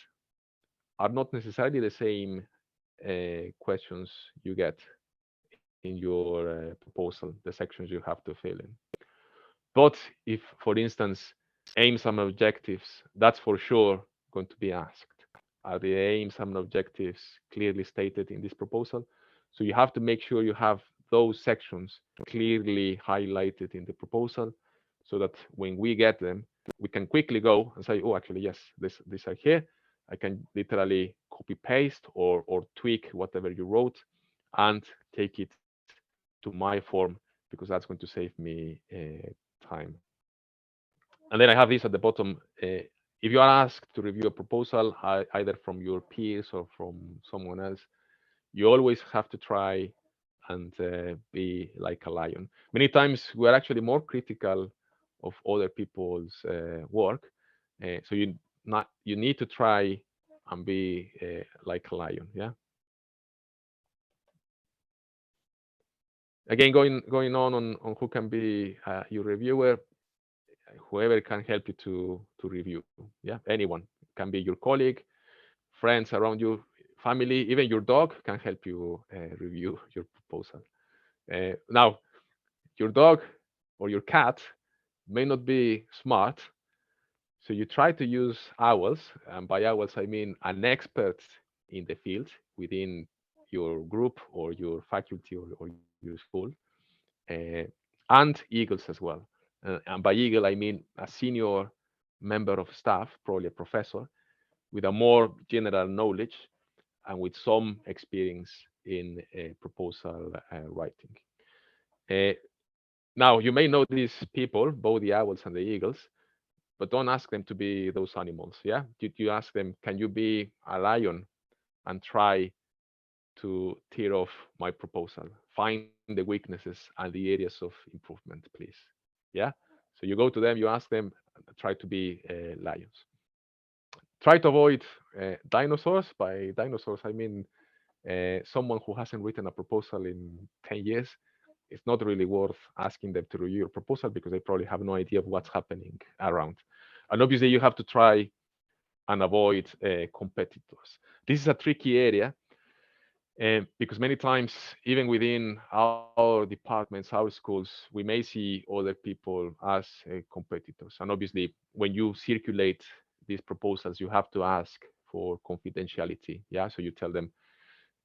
are not necessarily the same questions you get in your proposal, the sections you have to fill in. But if, for instance, aims and objectives, that's for sure going to be asked. Are the aims and objectives clearly stated in this proposal? So you have to make sure you have those sections clearly highlighted in the proposal so that when we get them, we can quickly go and say, oh, actually, yes, this are here. I can literally copy paste or tweak whatever you wrote and take it to my form because that's going to save me time. And then I have this at the bottom. If you are asked to review a proposal, either from your peers or from someone else, you always have to try and be like a lion. Many times we are actually more critical of other people's work, so you need to try and be like a lion. Yeah. Again, going on who can be your reviewer, whoever can help you to review. Yeah, anyone can be your colleague, friends around you, family, even your dog can help you review your proposal. Now, your dog or your cat may not be smart, so you try to use owls, and by owls I mean an expert in the field within your group or your faculty or your school, uh, and eagles as well. And by eagle I mean a senior member of staff, probably a professor, with a more general knowledge and with some experience in proposal writing. Uh, Now, you may know these people, both the owls and the eagles, but don't ask them to be those animals. Yeah, you ask them, can you be a lion and try to tear off my proposal? Find the weaknesses and the areas of improvement, please. Yeah. So you go to them, you ask them, try to be lions. Try to avoid dinosaurs. By dinosaurs, I mean someone who hasn't written a proposal in 10 years. It's not really worth asking them to review your proposal because they probably have no idea of what's happening around. And obviously, you have to try and avoid competitors. This is a tricky area because many times, even within our departments, our schools, we may see other people as competitors. And obviously, when you circulate these proposals, you have to ask for confidentiality. Yeah, so you tell them,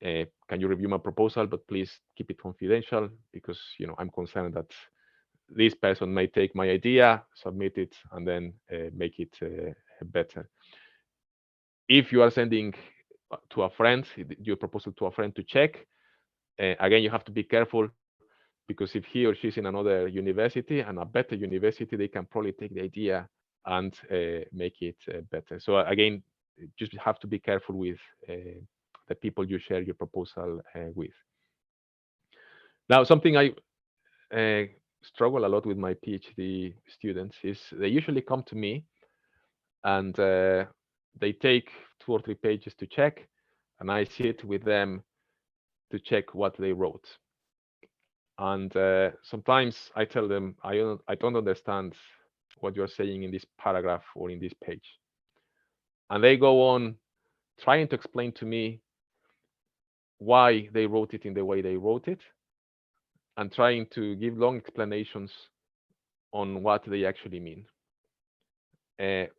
can you review my proposal, but please keep it confidential because I'm concerned that this person may take my idea, submit it, and then make it better. If you are sending to a friend your proposal to a friend to check, again you have to be careful because if he or she's in another university and a better university, they can probably take the idea and make it better. So again, just have to be careful with the people you share your proposal with. Now, something I uh, struggle a lot with my PhD students is they usually come to me and they take 2 or 3 pages to check, and I sit with them to check what they wrote. And sometimes I tell them I don't understand what you're saying in this paragraph or in this page, and they go on trying to explain to me why they wrote it in the way they wrote it, and trying to give long explanations on what they actually mean.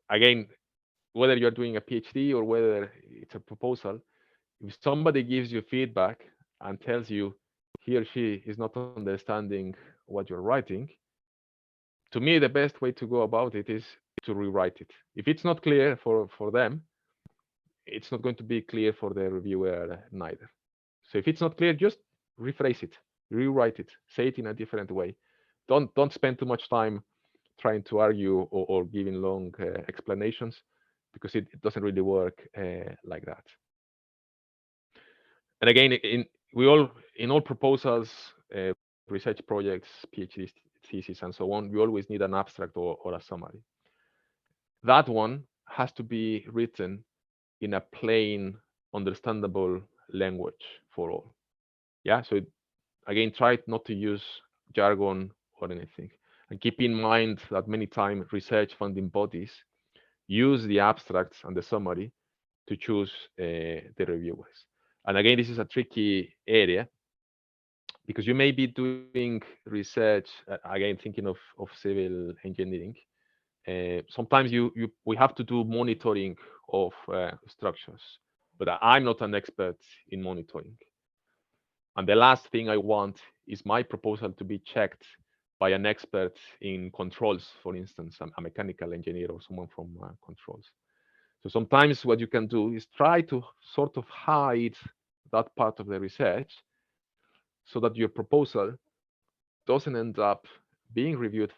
Again, whether you're doing a PhD or whether it's a proposal, if somebody gives you feedback and tells you he or she is not understanding what you're writing, to me, the best way to go about it is to rewrite it. If it's not clear for them, it's not going to be clear for the reviewer neither. So if it's not clear, just rephrase it, rewrite it, say it in a different way. Don't spend too much time trying to argue or giving long explanations because it doesn't really work like that. And again, in all proposals, research projects, PhD thesis, and so on, we always need an abstract or a summary. That one has to be written in a plain, understandable language for all. Yeah. So again, try not to use jargon or anything, and keep in mind that many times research funding bodies use the abstracts and the summary to choose the reviewers. And again, this is a tricky area because you may be doing research again thinking of civil engineering. Sometimes we have to do monitoring of structures, but I'm not an expert in monitoring. And the last thing I want is my proposal to be checked by an expert in controls, for instance, a mechanical engineer or someone from controls. So sometimes what you can do is try to sort of hide that part of the research so that your proposal doesn't end up being reviewed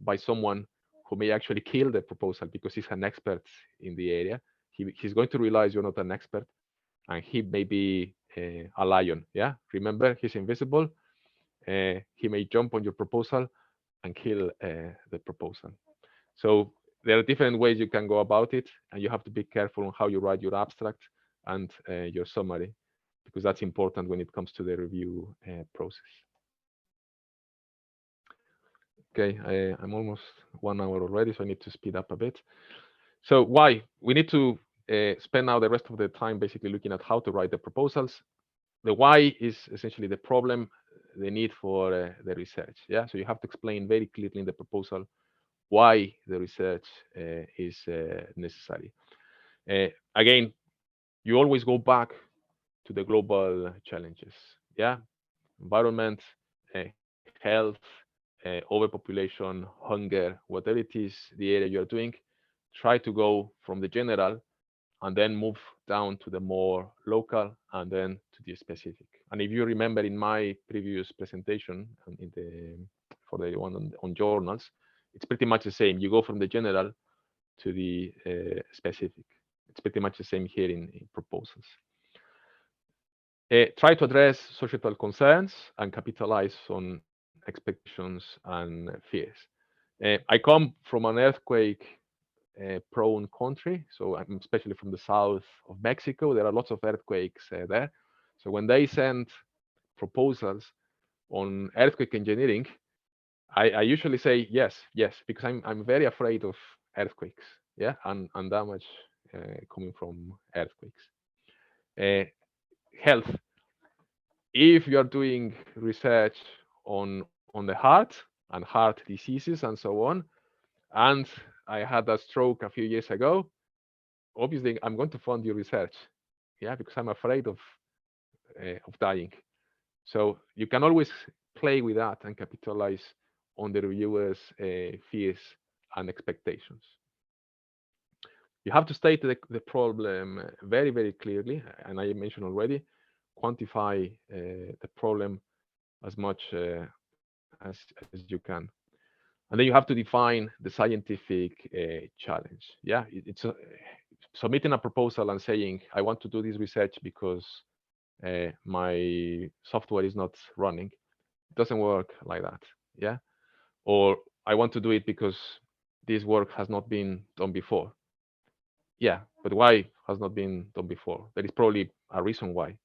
by someone who may actually kill the proposal because he's an expert in the area. He's going to realize you're not an expert, and he may be a lion. Yeah, remember, he's invisible. He may jump on your proposal and kill the proposal. So there are different ways you can go about it, and you have to be careful on how you write your abstract and your summary, because that's important when it comes to the review process. Okay, I'm almost 1 hour already, so I need to speed up a bit. So why? We need to spend now the rest of the time basically looking at how to write the proposals. The why is essentially the problem, the need for the research. Yeah, so you have to explain very clearly in the proposal why the research is necessary. Again, you always go back to the global challenges. Yeah, environment, health, overpopulation, hunger, whatever it is, the area you are doing. Try to go from the general and then move down to the more local and then to the specific. And if you remember in my previous presentation in the for the one on journals, it's pretty much the same. You go from the general to the specific. It's pretty much the same here in proposals. Try to address societal concerns and capitalize on expectations and fears. I come from an earthquake prone country. So I'm especially from the south of Mexico. There are lots of earthquakes there. So when they send proposals on earthquake engineering, I usually say yes, yes, because I'm very afraid of earthquakes, yeah, and damage coming from earthquakes. Uh, Health. If you are doing research on the heart and heart diseases and so on, and I had a stroke a few years ago, obviously I'm going to fund your research, yeah, because I'm afraid of dying. So you can always play with that and capitalize on the reviewers' fears and expectations. You have to state the problem very, very clearly, and I mentioned already, quantify the problem as much as you can. And then you have to define the scientific challenge. Yeah, it's submitting a proposal and saying, I want to do this research because my software is not running. It doesn't work like that. Yeah. Or I want to do it because this work has not been done before. Yeah, but why has not been done before? There is probably a reason why.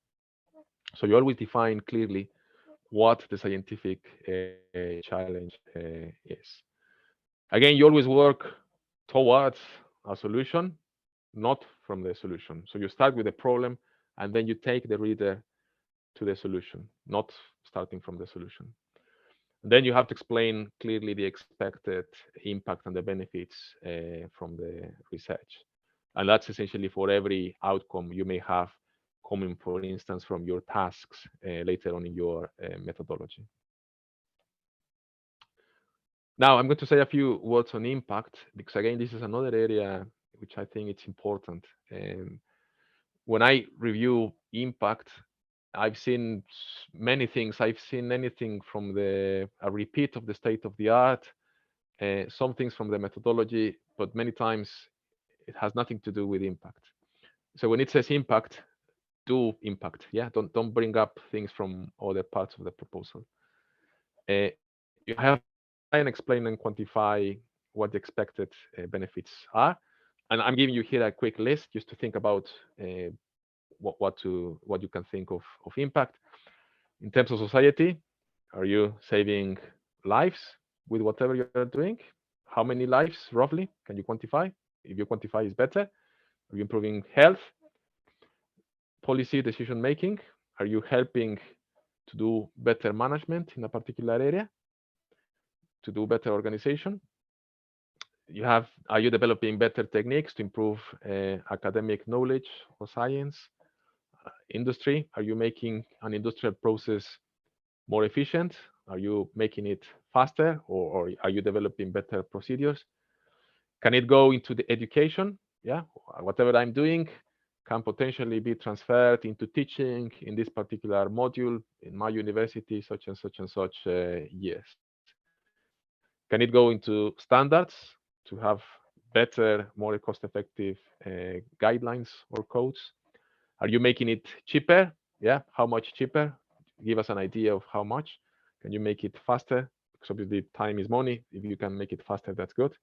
So you always define clearly what the scientific challenge is. Again, you always work towards a solution, not from the solution. So you start with the problem and then you take the reader to the solution, not starting from the solution. Then you have to explain clearly the expected impact and the benefits from the research. And that's essentially for every outcome you may have coming, for instance, from your tasks later on in your methodology. Now, I'm going to say a few words on impact, because again, this is another area which I think it's important. When I review impact, I've seen many things. I've seen anything from a repeat of the state of the art, some things from the methodology, but many times it has nothing to do with impact. So when it says impact, do impact. Yeah, don't bring up things from other parts of the proposal. You have to try and explain and quantify what the expected benefits are. And I'm giving you here a quick list just to think about what you can think of impact. In terms of society, are you saving lives with whatever you're doing? How many lives roughly can you quantify? If you quantify, is better. Are you improving health, policy decision making? Are you helping to do better management in a particular area, to do better organization? Are you developing better techniques to improve academic knowledge or science? industry? Are you making an industrial process more efficient? Are you making it faster, or are you developing better procedures? Can it go into the education? Yeah, whatever I'm doing can potentially be transferred into teaching in this particular module in my university, such and such and such years. Can it go into standards to have better, more cost-effective guidelines or codes? Are you making it cheaper? Yeah, how much cheaper? Give us an idea of how much. Can you make it faster? Because obviously time is money. If you can make it faster, that's good.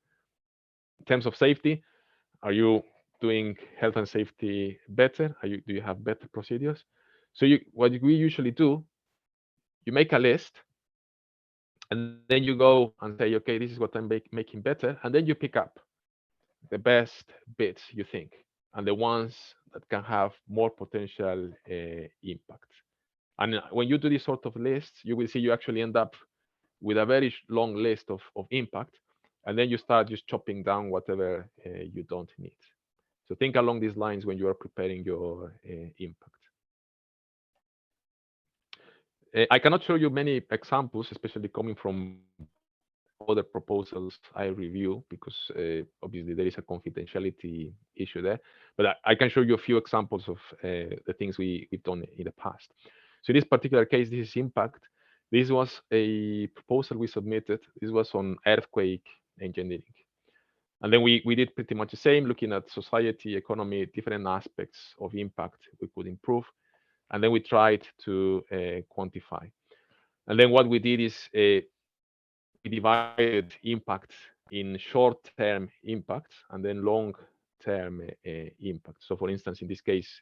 In terms of safety, are you doing health and safety better? Do you have better procedures? So what we usually do, you make a list, and then you go and say, okay, this is what I'm making better, and then you pick up the best bits you think, and the ones that can have more potential impact. And when you do this sort of lists, you will see you actually end up with a very long list of impact, and then you start just chopping down whatever you don't need. So think along these lines when you are preparing your impact. I cannot show you many examples, especially coming from other proposals I review, because obviously there is a confidentiality issue there. But I can show you a few examples of the things we've done in the past. So in this particular case, this is impact. This was a proposal we submitted. This was on earthquake engineering. And then we did pretty much the same, looking at society, economy, different aspects of impact we could improve. And then we tried to quantify. And then what we did is we divided impact in short-term impacts and then long-term impact. So for instance, in this case,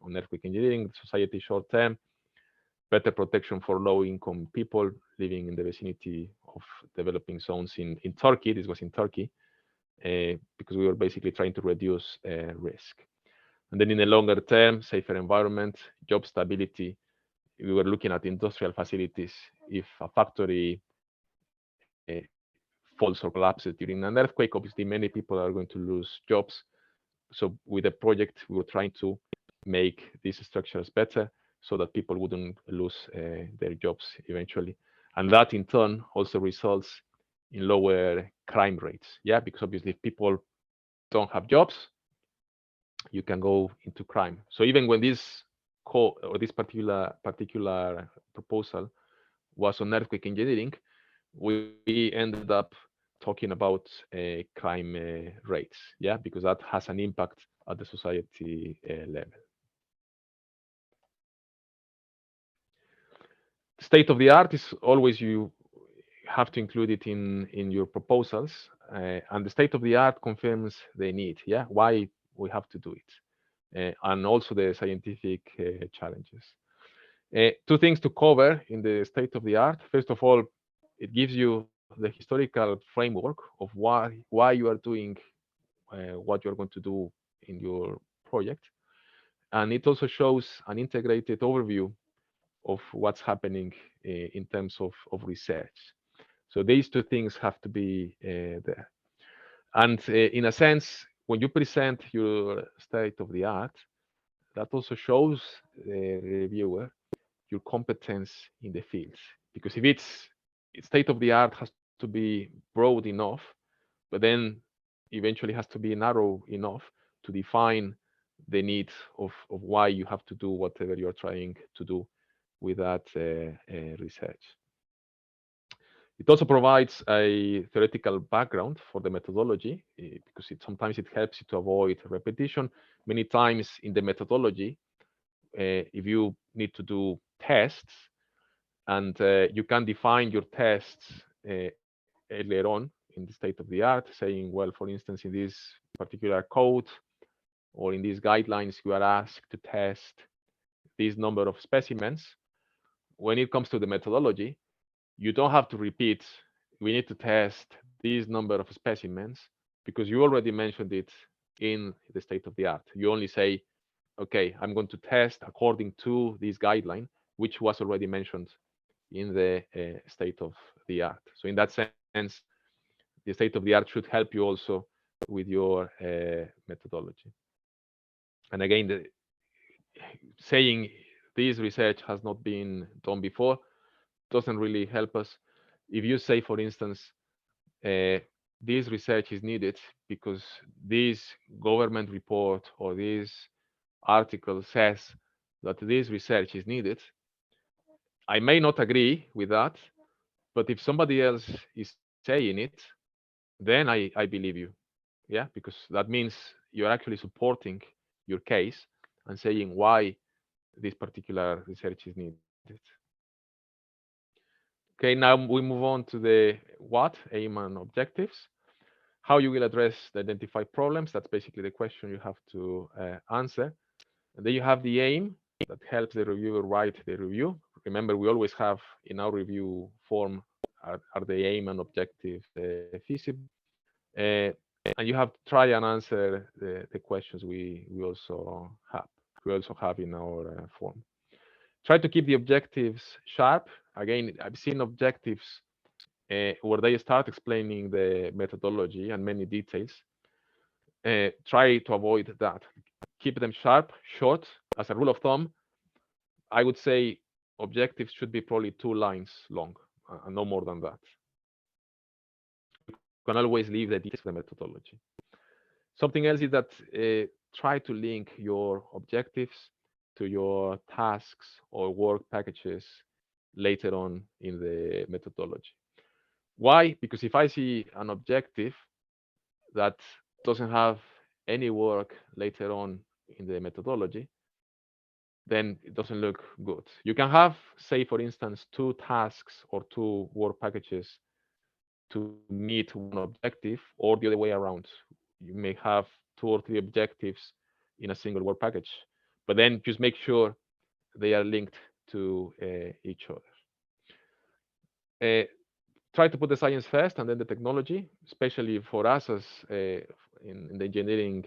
on earthquake engineering, society short-term, better protection for low-income people living in the vicinity of developing zones in Turkey. This was in Turkey, because we were basically trying to reduce risk. And then in the longer term, safer environment, job stability, we were looking at industrial facilities. If a factory falls or collapses during an earthquake, obviously many people are going to lose jobs. So with the project, we were trying to make these structures better so that people wouldn't lose their jobs eventually. And that in turn also results in lower crime rates. Yeah, because obviously if people don't have jobs, you can go into crime. So even when this this particular proposal was on earthquake engineering, we ended up talking about crime rates. Yeah, because that has an impact at the society level. State of the art is always you have to include it in your proposals, and the state of the art confirms the need. Yeah, why we have to do it, and also the scientific challenges. Two things to cover in the state of the art. First of all, it gives you the historical framework of why you are doing what you are going to do in your project, and it also shows an integrated overview of what's happening in terms of research. So these two things have to be there. And in a sense, when you present your state of the art, that also shows the reviewer your competence in the fields. Because if it's state of the art has to be broad enough, but then eventually has to be narrow enough to define the need of why you have to do whatever you're trying to do with that research. It also provides a theoretical background for the methodology, because sometimes it helps you to avoid repetition. Many times in the methodology, if you need to do tests, and you can define your tests earlier on in the state of the art, saying, well, for instance, in this particular code or in these guidelines, you are asked to test this number of specimens. When it comes to the methodology, you don't have to repeat, we need to test this number of specimens, because you already mentioned it in the state of the art. You only say, okay, I'm going to test according to this guideline, which was already mentioned in the state of the art. So in that sense, the state of the art should help you also with your methodology. And again, saying this research has not been done before doesn't really help us. If you say, for instance, uh, this research is needed because this government report or this article says that this research is needed, I may not agree with that, but if somebody else is saying it, then I believe you. Yeah, because that means you're actually supporting your case and saying why this particular research is needed. Okay, now we move on to the what, aim and objectives. How you will address the identified problems, that's basically the question you have to answer. And then you have the aim that helps the reviewer write the review. Remember, we always have in our review form, are the aim and objectives feasible? Uh, and you have to try and answer the questions we also have in our form. Try to keep the objectives sharp. Again, I've seen objectives where they start explaining the methodology and many details. Try to avoid that. Keep them sharp, short. As a rule of thumb, I would say objectives should be probably 2 lines long, no more than that. You can always leave the details for the methodology. Something else is that try to link your objectives to your tasks or work packages later on in the methodology. Why? Because if I see an objective that doesn't have any work later on in the methodology, then it doesn't look good. You can have, say, for instance, 2 tasks or 2 work packages to meet one objective, or the other way around. You may have 2 or 3 objectives in a single work package, but then just make sure they are linked to each other. Uh, Try to put the science first and then the technology, especially for us as in the engineering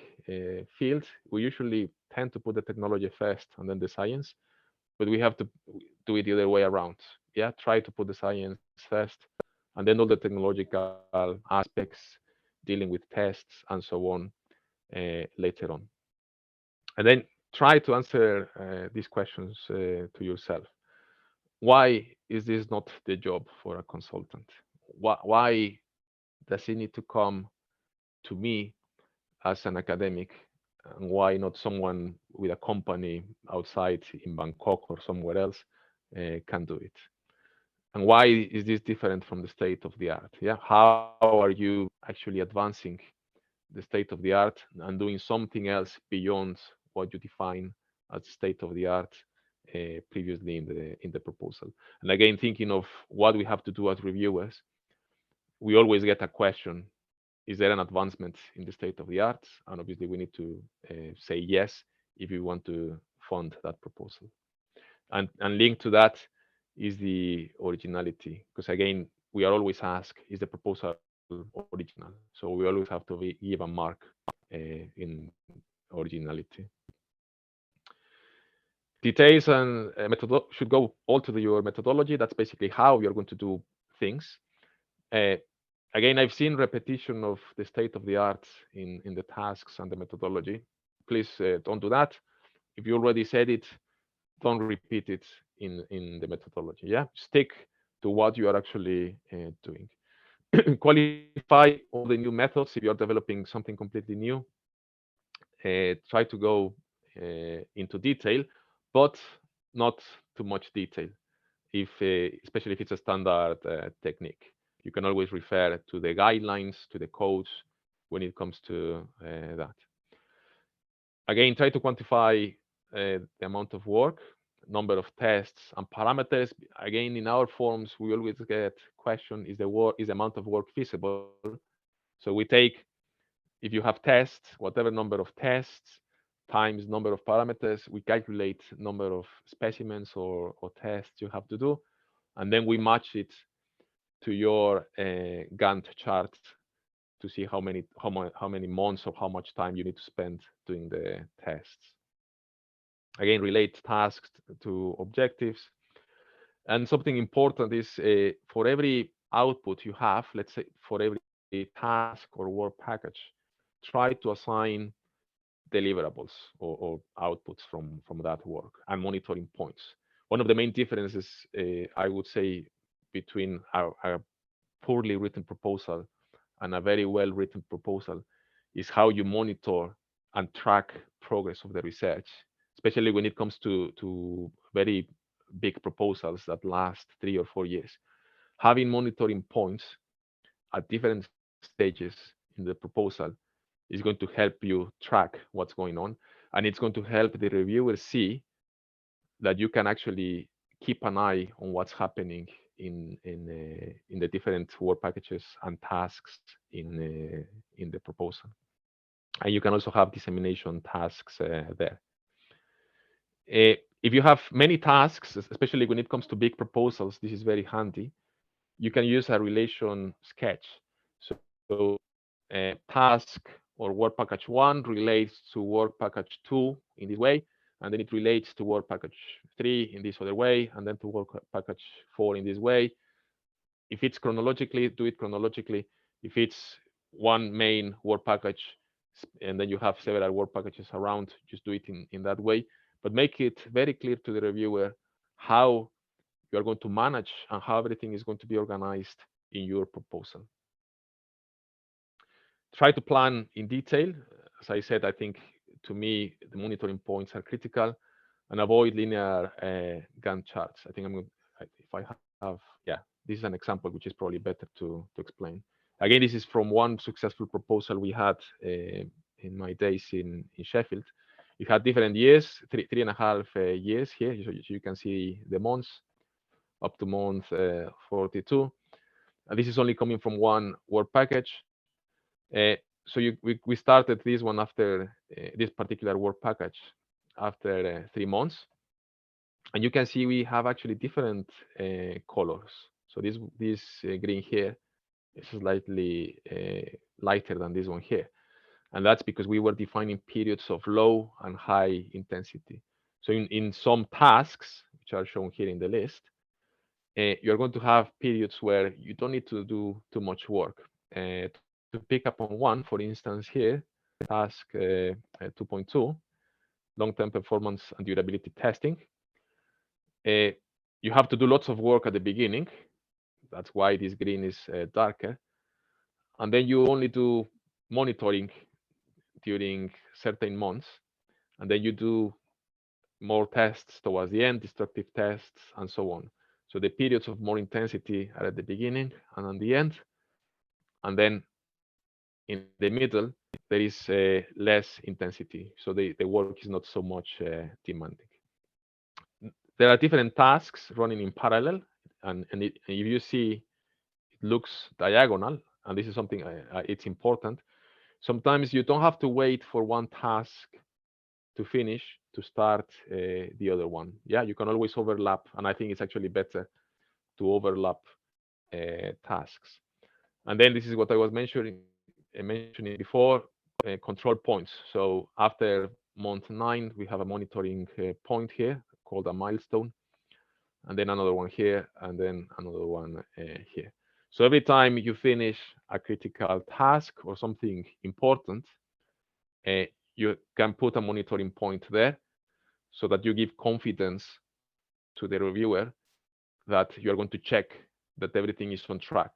field. We usually tend to put the technology first and then the science, but we have to do it the other way around. Yeah, try to put the science first and then all the technological aspects dealing with tests and so on later on. And then try to answer these questions to yourself. Why is this not the job for a consultant? Why does it need to come to me as an academic? And why not someone with a company outside in Bangkok or somewhere else can do it? And why is this different from the state of the art? Yeah, how are you actually advancing the state of the art and doing something else beyond what you define as state of the art previously in the proposal? And again, thinking of what we have to do as reviewers, we always get a question: is there an advancement in the state of the art? And obviously, we need to say yes if we want to fund that proposal. And linked to that is the originality, because again, we are always asked, is the proposal original? So we always have to give a mark in originality. Details and method should go all to your methodology. That's basically how you're going to do things. Uh, Again, I've seen repetition of the state of the art in the tasks and the methodology. Please don't do that. If you already said it, don't repeat it in the methodology. Yeah, stick to what you are actually doing. Qualify all the new methods if you're developing something completely new. Try to go into detail, but not too much detail. If especially if it's a standard technique, you can always refer to the guidelines, to the codes when it comes to that. Again, try to quantify the amount of work, number of tests, and parameters. Again, in our forms, we always get question: is the amount of work feasible? So we take, if you have tests, whatever number of tests times number of parameters, we calculate number of specimens or tests you have to do, and then we match it to your Gantt chart to see how many months or how much time you need to spend doing the tests. Again, relate tasks to objectives. And something important is for every output you have, let's say for every task or work package, try to assign deliverables or outputs from that work and monitoring points. One of the main differences, I would say, between a poorly written proposal and a very well written proposal is how you monitor and track progress of the research, especially when it comes to very big proposals that last 3 or 4 years. Having monitoring points at different stages in the proposal is going to help you track what's going on, and it's going to help the reviewer see that you can actually keep an eye on what's happening in the different work packages and tasks in the proposal. And you can also have dissemination tasks there. If you have many tasks, especially when it comes to big proposals, this is very handy. You can use a relation sketch. So task or work package 1 relates to work package 2 in this way, and then it relates to work package 3 in this other way, and then to work package 4 in this way. If it's chronologically, do it chronologically. If it's one main work package and then you have several work packages around, just do it in that way. But make it very clear to the reviewer how you are going to manage and how everything is going to be organized in your proposal. Try to plan in detail. As I said, I think to me, the monitoring points are critical, and avoid linear Gantt charts. I think I'm going to, if I have, yeah, this is an example which is probably better to explain. Again, this is from one successful proposal we had in my days in Sheffield. It had different years, 3.5 years here. So you can see the months up to month 42. And this is only coming from one work package. We started this one after this particular work package after 3 months, and you can see we have actually different colors. So this green here is slightly lighter than this one here, and that's because we were defining periods of low and high intensity. So in some tasks, which are shown here in the list, you're going to have periods where you don't need to do too much work. To pick up on one, for instance, here, task 2.2, long-term performance and durability testing. You have to do lots of work at the beginning. That's why this green is darker. And then you only do monitoring during certain months. And then you do more tests towards the end, destructive tests, and so on. So the periods of more intensity are at the beginning and on the end. And then in the middle, there is less intensity. So the work is not so much demanding. There are different tasks running in parallel. And if you see, it looks diagonal. And this is something it's important. Sometimes you don't have to wait for one task to finish to start the other one. Yeah, you can always overlap. And I think it's actually better to overlap tasks. And then this is what I was mentioning before, control points. So after month 9, we have a monitoring point here called a milestone, and then another one here, and then another one here. So every time you finish a critical task or something important, you can put a monitoring point there so that you give confidence to the reviewer that you are going to check that everything is on track.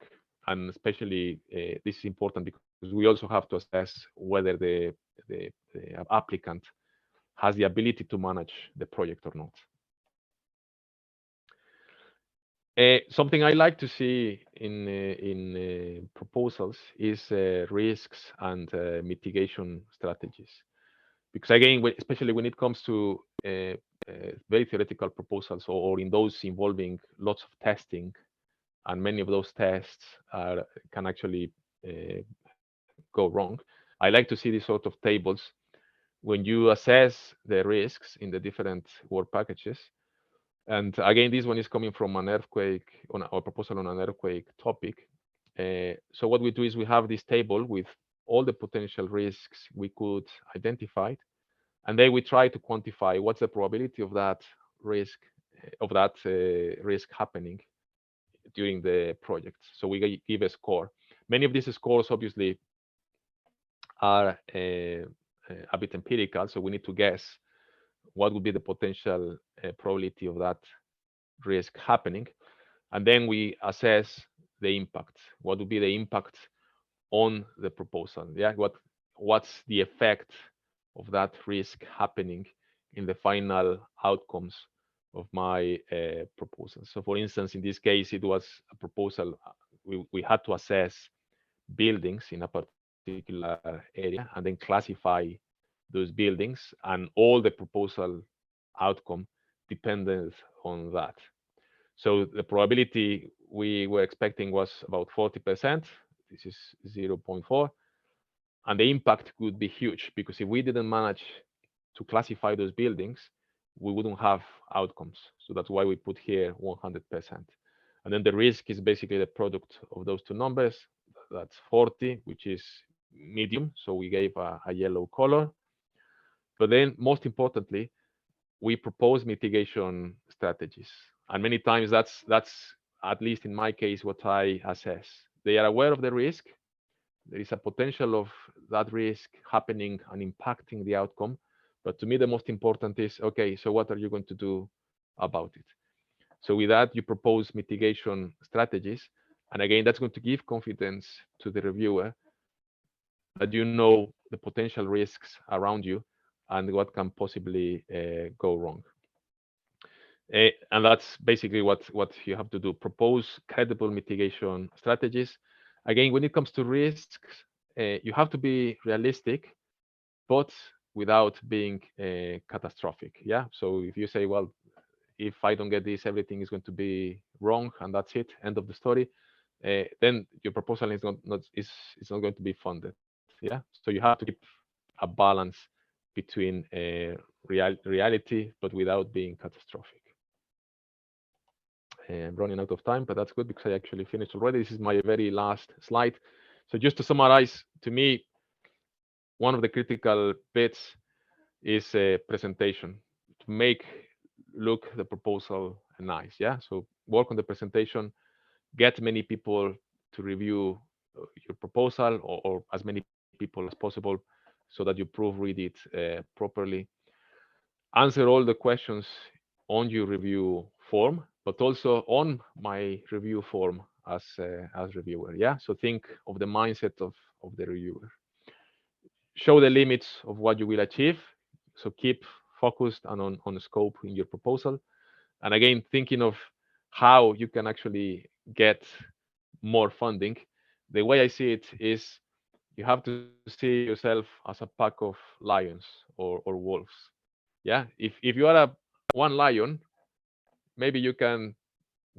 And especially this is important because we also have to assess whether the applicant has the ability to manage the project or not. Something I like to see in proposals is risks and mitigation strategies. Because again, especially when it comes to very theoretical proposals or in those involving lots of testing, and many of those tests can actually go wrong. I like to see these sort of tables when you assess the risks in the different work packages. And again, this one is coming from an earthquake, on our proposal on an earthquake topic. So what we do is we have this table with all the potential risks we could identify, and then we try to quantify what's the probability of that risk happening during the project. So we give a score. Many of these scores obviously are a bit empirical. So we need to guess what would be the potential probability of that risk happening. And then we assess the impact. What would be the impact on the proposal? Yeah, what's the effect of that risk happening in the final outcomes of my proposal? So for instance, in this case, it was a proposal. We had to assess buildings in a particular area and then classify those buildings, and all the proposal outcome depended on that. So the probability we were expecting was about 40%. This is 0.4. And the impact could be huge, because if we didn't manage to classify those buildings, we wouldn't have outcomes. So that's why we put here 100%. And then the risk is basically the product of those two numbers. That's 40, which is medium. So we gave a yellow color. But then most importantly, we propose mitigation strategies. And many times that's at least in my case, what I assess. They are aware of the risk. There is a potential of that risk happening and impacting the outcome. But to me, the most important is, okay, so what are you going to do about it? So with that, you propose mitigation strategies. And again, that's going to give confidence to the reviewer that you know the potential risks around you and what can possibly go wrong. And that's basically what you have to do. Propose credible mitigation strategies. Again, when it comes to risks, you have to be realistic, but without being catastrophic. Yeah. So if you say, well, if I don't get this, everything is going to be wrong, and that's it, end of the story, then your proposal is not going to be funded. Yeah. So you have to keep a balance between reality, but without being catastrophic. I'm running out of time, but that's good because I actually finished already. This is my very last slide. So just to summarize, to me, one of the critical bits is a presentation to make look the proposal nice. Yeah. So work on the presentation, get many people to review your proposal, or as many people as possible, so that you proofread it properly. Answer all the questions on your review form, but also on my review form as reviewer. Yeah. So think of the mindset of the reviewer. Show the limits of what you will achieve. So keep focused and on the scope in your proposal. And again, thinking of how you can actually get more funding. The way I see it is you have to see yourself as a pack of lions or wolves. Yeah. If you are one lion, maybe you can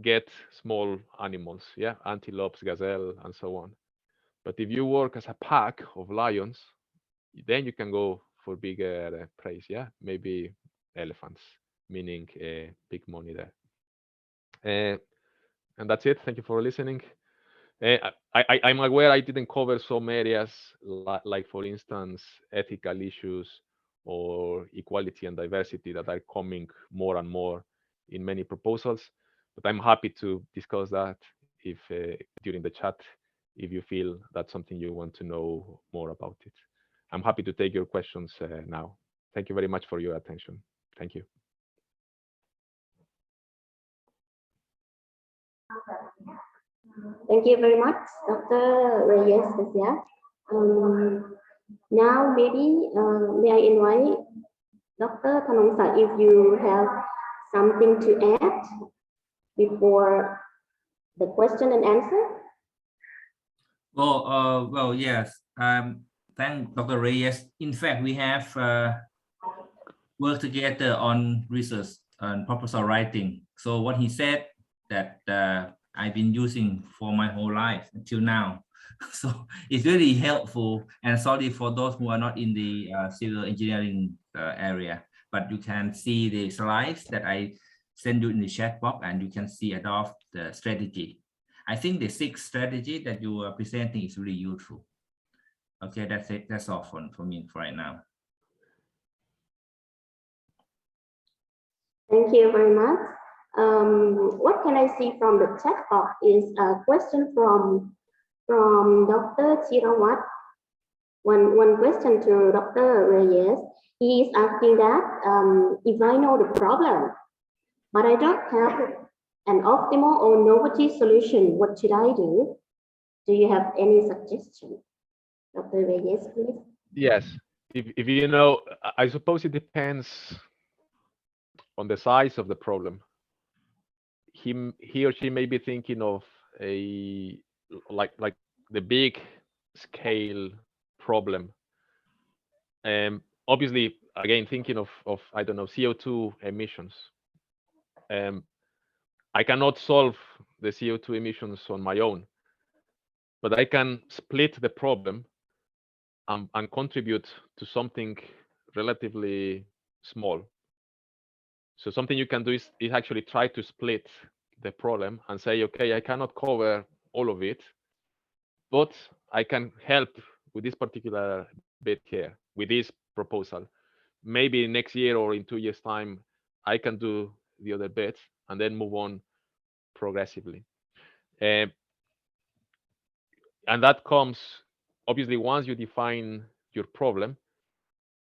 get small animals, yeah, antelopes, gazelle, and so on. But if you work as a pack of lions, then you can go for bigger price, yeah, maybe elephants, meaning big money there. And that's it. Thank you for listening. I'm aware I didn't cover some areas like, for instance, ethical issues or equality and diversity that are coming more and more in many proposals. But I'm happy to discuss that if during the chat, if you feel that's something you want to know more about it. I'm happy to take your questions now. Thank you very much for your attention. Thank you. Thank you very much, Dr. Reyes. Now, maybe may I invite Dr. Thanongsak if you have something to add before the question and answer? Well, yes. Thank Dr. Reyes. In fact, we have worked together on research and proposal writing. So what he said that I've been using for my whole life until now. So it's really helpful, and sorry for those who are not in the civil engineering area, but you can see the slides that I send you in the chat box, and you can see adopt the strategy. I think the 6th strategy that you are presenting is really useful. Okay, that's it. That's all for me for right now. Thank you very much. What can I see from the chat box is a question from Dr. Chirawat. One question to Dr. Reyes. He is asking that if I know the problem, but I don't have an optimal or novelty solution, what should I do? Do you have any suggestion? Dr. Reyes, please. Yes. If you know, I suppose it depends on the size of the problem. He or she may be thinking of a like the big scale problem. Obviously, again, thinking of I don't know, CO2 emissions. I cannot solve the CO2 emissions on my own, but I can split the problem and contribute to something relatively small. So something you can do is actually try to split the problem and say, okay, I cannot cover all of it, but I can help with this particular bit here, with this proposal. Maybe next year or in 2 years' time, I can do the other bit and then move on progressively. And that comes, obviously, once you define your problem,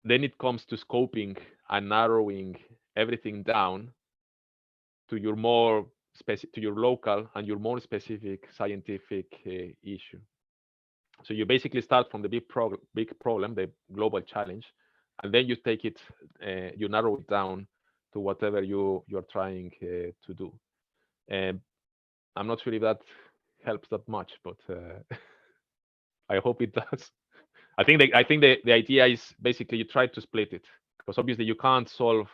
then it comes to scoping and narrowing everything down to your more specific, to your local and your more specific scientific issue. So you basically start from the big problem, the global challenge, and then you take it, you narrow it down to whatever you're trying to do. And I'm not sure if that helps that much, but I hope it does. I think the idea is basically you try to split it, because obviously you can't solve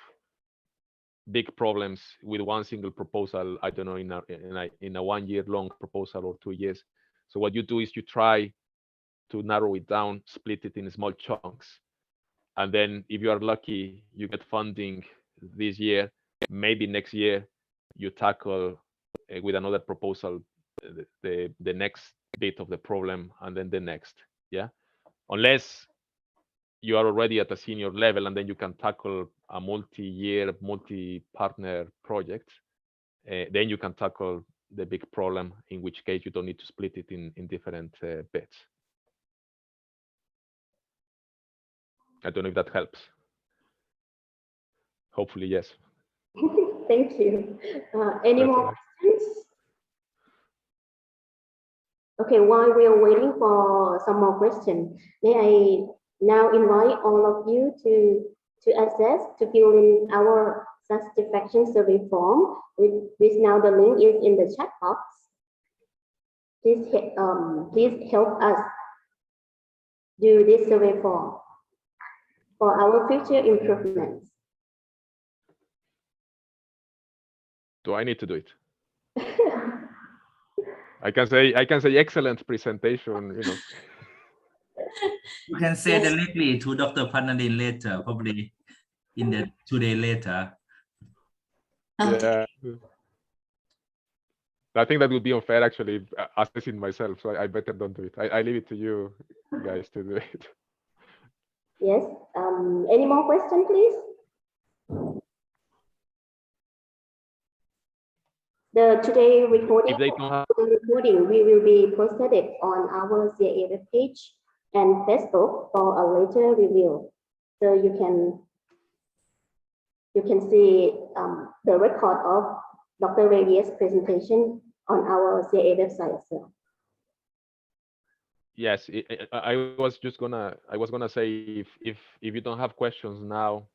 big problems with one single proposal. I don't know, in a 1 year long proposal or 2 years. So what you do is you try to narrow it down, split it in small chunks, and then if you are lucky, you get funding this year. Maybe next year you tackle with another proposal the next bit of the problem, and then the next. Yeah, unless you are already at a senior level, and then you can tackle a multi-year, multi-partner project. Then you can tackle the big problem, in which case you don't need to split it in different bits. I don't know if that helps. Hopefully, yes. Thank you. Any That's more all right. questions? Okay, while we are waiting for some more questions, may I now invite all of you to access, to fill in our satisfaction survey form, which now the link is in the chat box. Please help us do this survey form for our future improvements. Do I need to do it? I can say excellent presentation. You can say directly to Dr. Panadin later, probably in the 2 days later. Yeah. I think that would be unfair, actually, assessing myself. So I better don't do it. I leave it to you guys to do it. Yes. Any more questions, please? The today recording, If they don't have, we will be posted it on our CIA web page and Facebook for a later review. So you can see the record of Dr. Reyes' presentation on our CIA website as well. yes, I was gonna say, if you don't have questions now,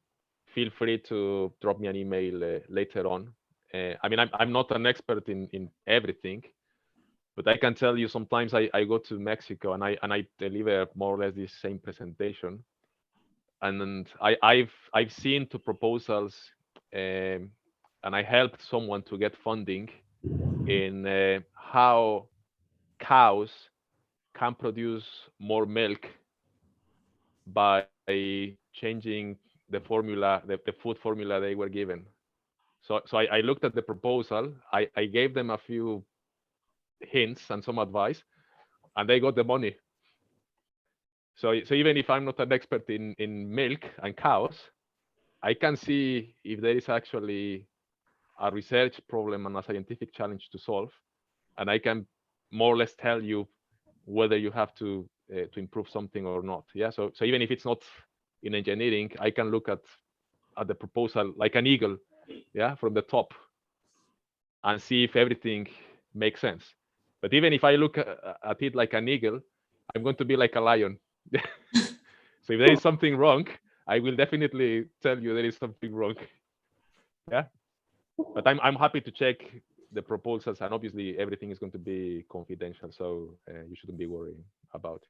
feel free to drop me an email later on. I mean, I'm not an expert in everything, but I can tell you sometimes I go to Mexico and I deliver more or less the same presentation, and I've seen two proposals, and I helped someone to get funding in how cows can produce more milk by changing the formula, the food formula they were given. So I looked at the proposal, I gave them a few hints and some advice, and they got the money. So even if I'm not an expert in milk and cows, I can see if there is actually a research problem and a scientific challenge to solve, and I can more or less tell you whether you have to to improve something or not. Yeah. So even if it's not in engineering, I can look at the proposal like an eagle, yeah, from the top, and see if everything makes sense. But even if I look at it like an eagle, I'm going to be like a lion. So if there is something wrong, I will definitely tell you there is something wrong. Yeah. But I'm happy to check the proposals, and obviously everything is going to be confidential, so you shouldn't be worrying about it.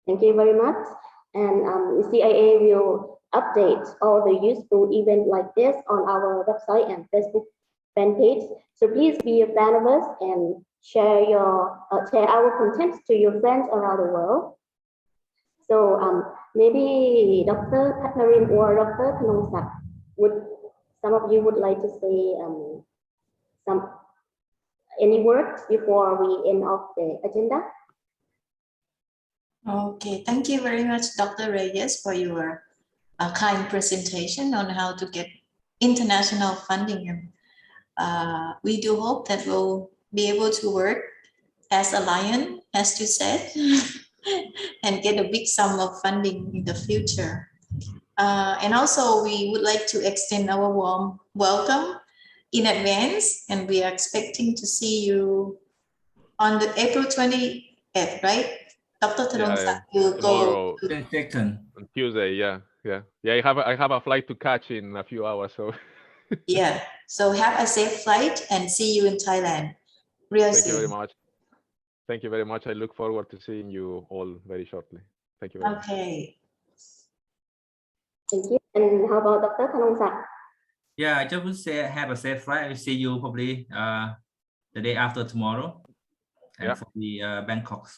Thank you very much. And CIA will update all the useful events like this on our website and Facebook fan page. So please be a fan of us and share our content to your friends around the world. So maybe Dr. Catherine or Dr. Kanongsak, some of you would like to say any words before we end off the agenda? Okay, thank you very much, Dr. Reyes, for your kind presentation on how to get international funding. We do hope that we'll be able to work as a lion, as you said, and get a big sum of funding in the future. And also, we would like to extend our warm welcome in advance, and we are expecting to see you on the April 28th, right? Dr. Tharongsak, you Tomorrow, go Second. on Tuesday. Yeah. I have a flight to catch in a few hours, so. Yeah, so have a safe flight and see you in Thailand real Thank soon. you very much. Thank you very much. I look forward to seeing you all very shortly. Thank you very much. Okay. Thank you. And how about Dr. Kanongsak? Yeah, I just would say have a safe flight. I'll see you probably the day after tomorrow, and Yeah. for the Bangkok.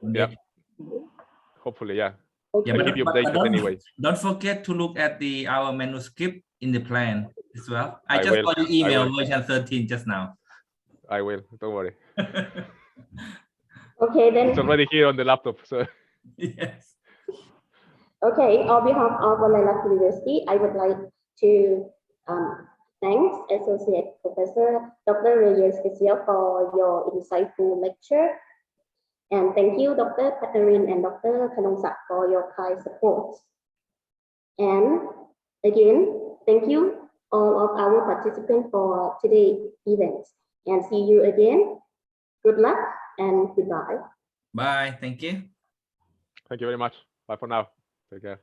Yeah. Hopefully, yeah. Okay. Yeah, I'll keep you updated anyway. Don't forget to look at our manuscript in the plan as well. I I just will. got your I email will. version 13 just now. I will. Don't worry. Okay, then. It's already here on the laptop. So. Yes. Okay, on behalf of Lilac University, I would like to thank Associate Professor Dr. Reyes for your insightful lecture. And thank you, Dr. Catherine and Dr. Kanongsak, for your kind support. And again, thank you all of our participants for today's event. And see you again. Good luck and goodbye. Bye. Thank you. Thank you very much. Bye for now. Take care.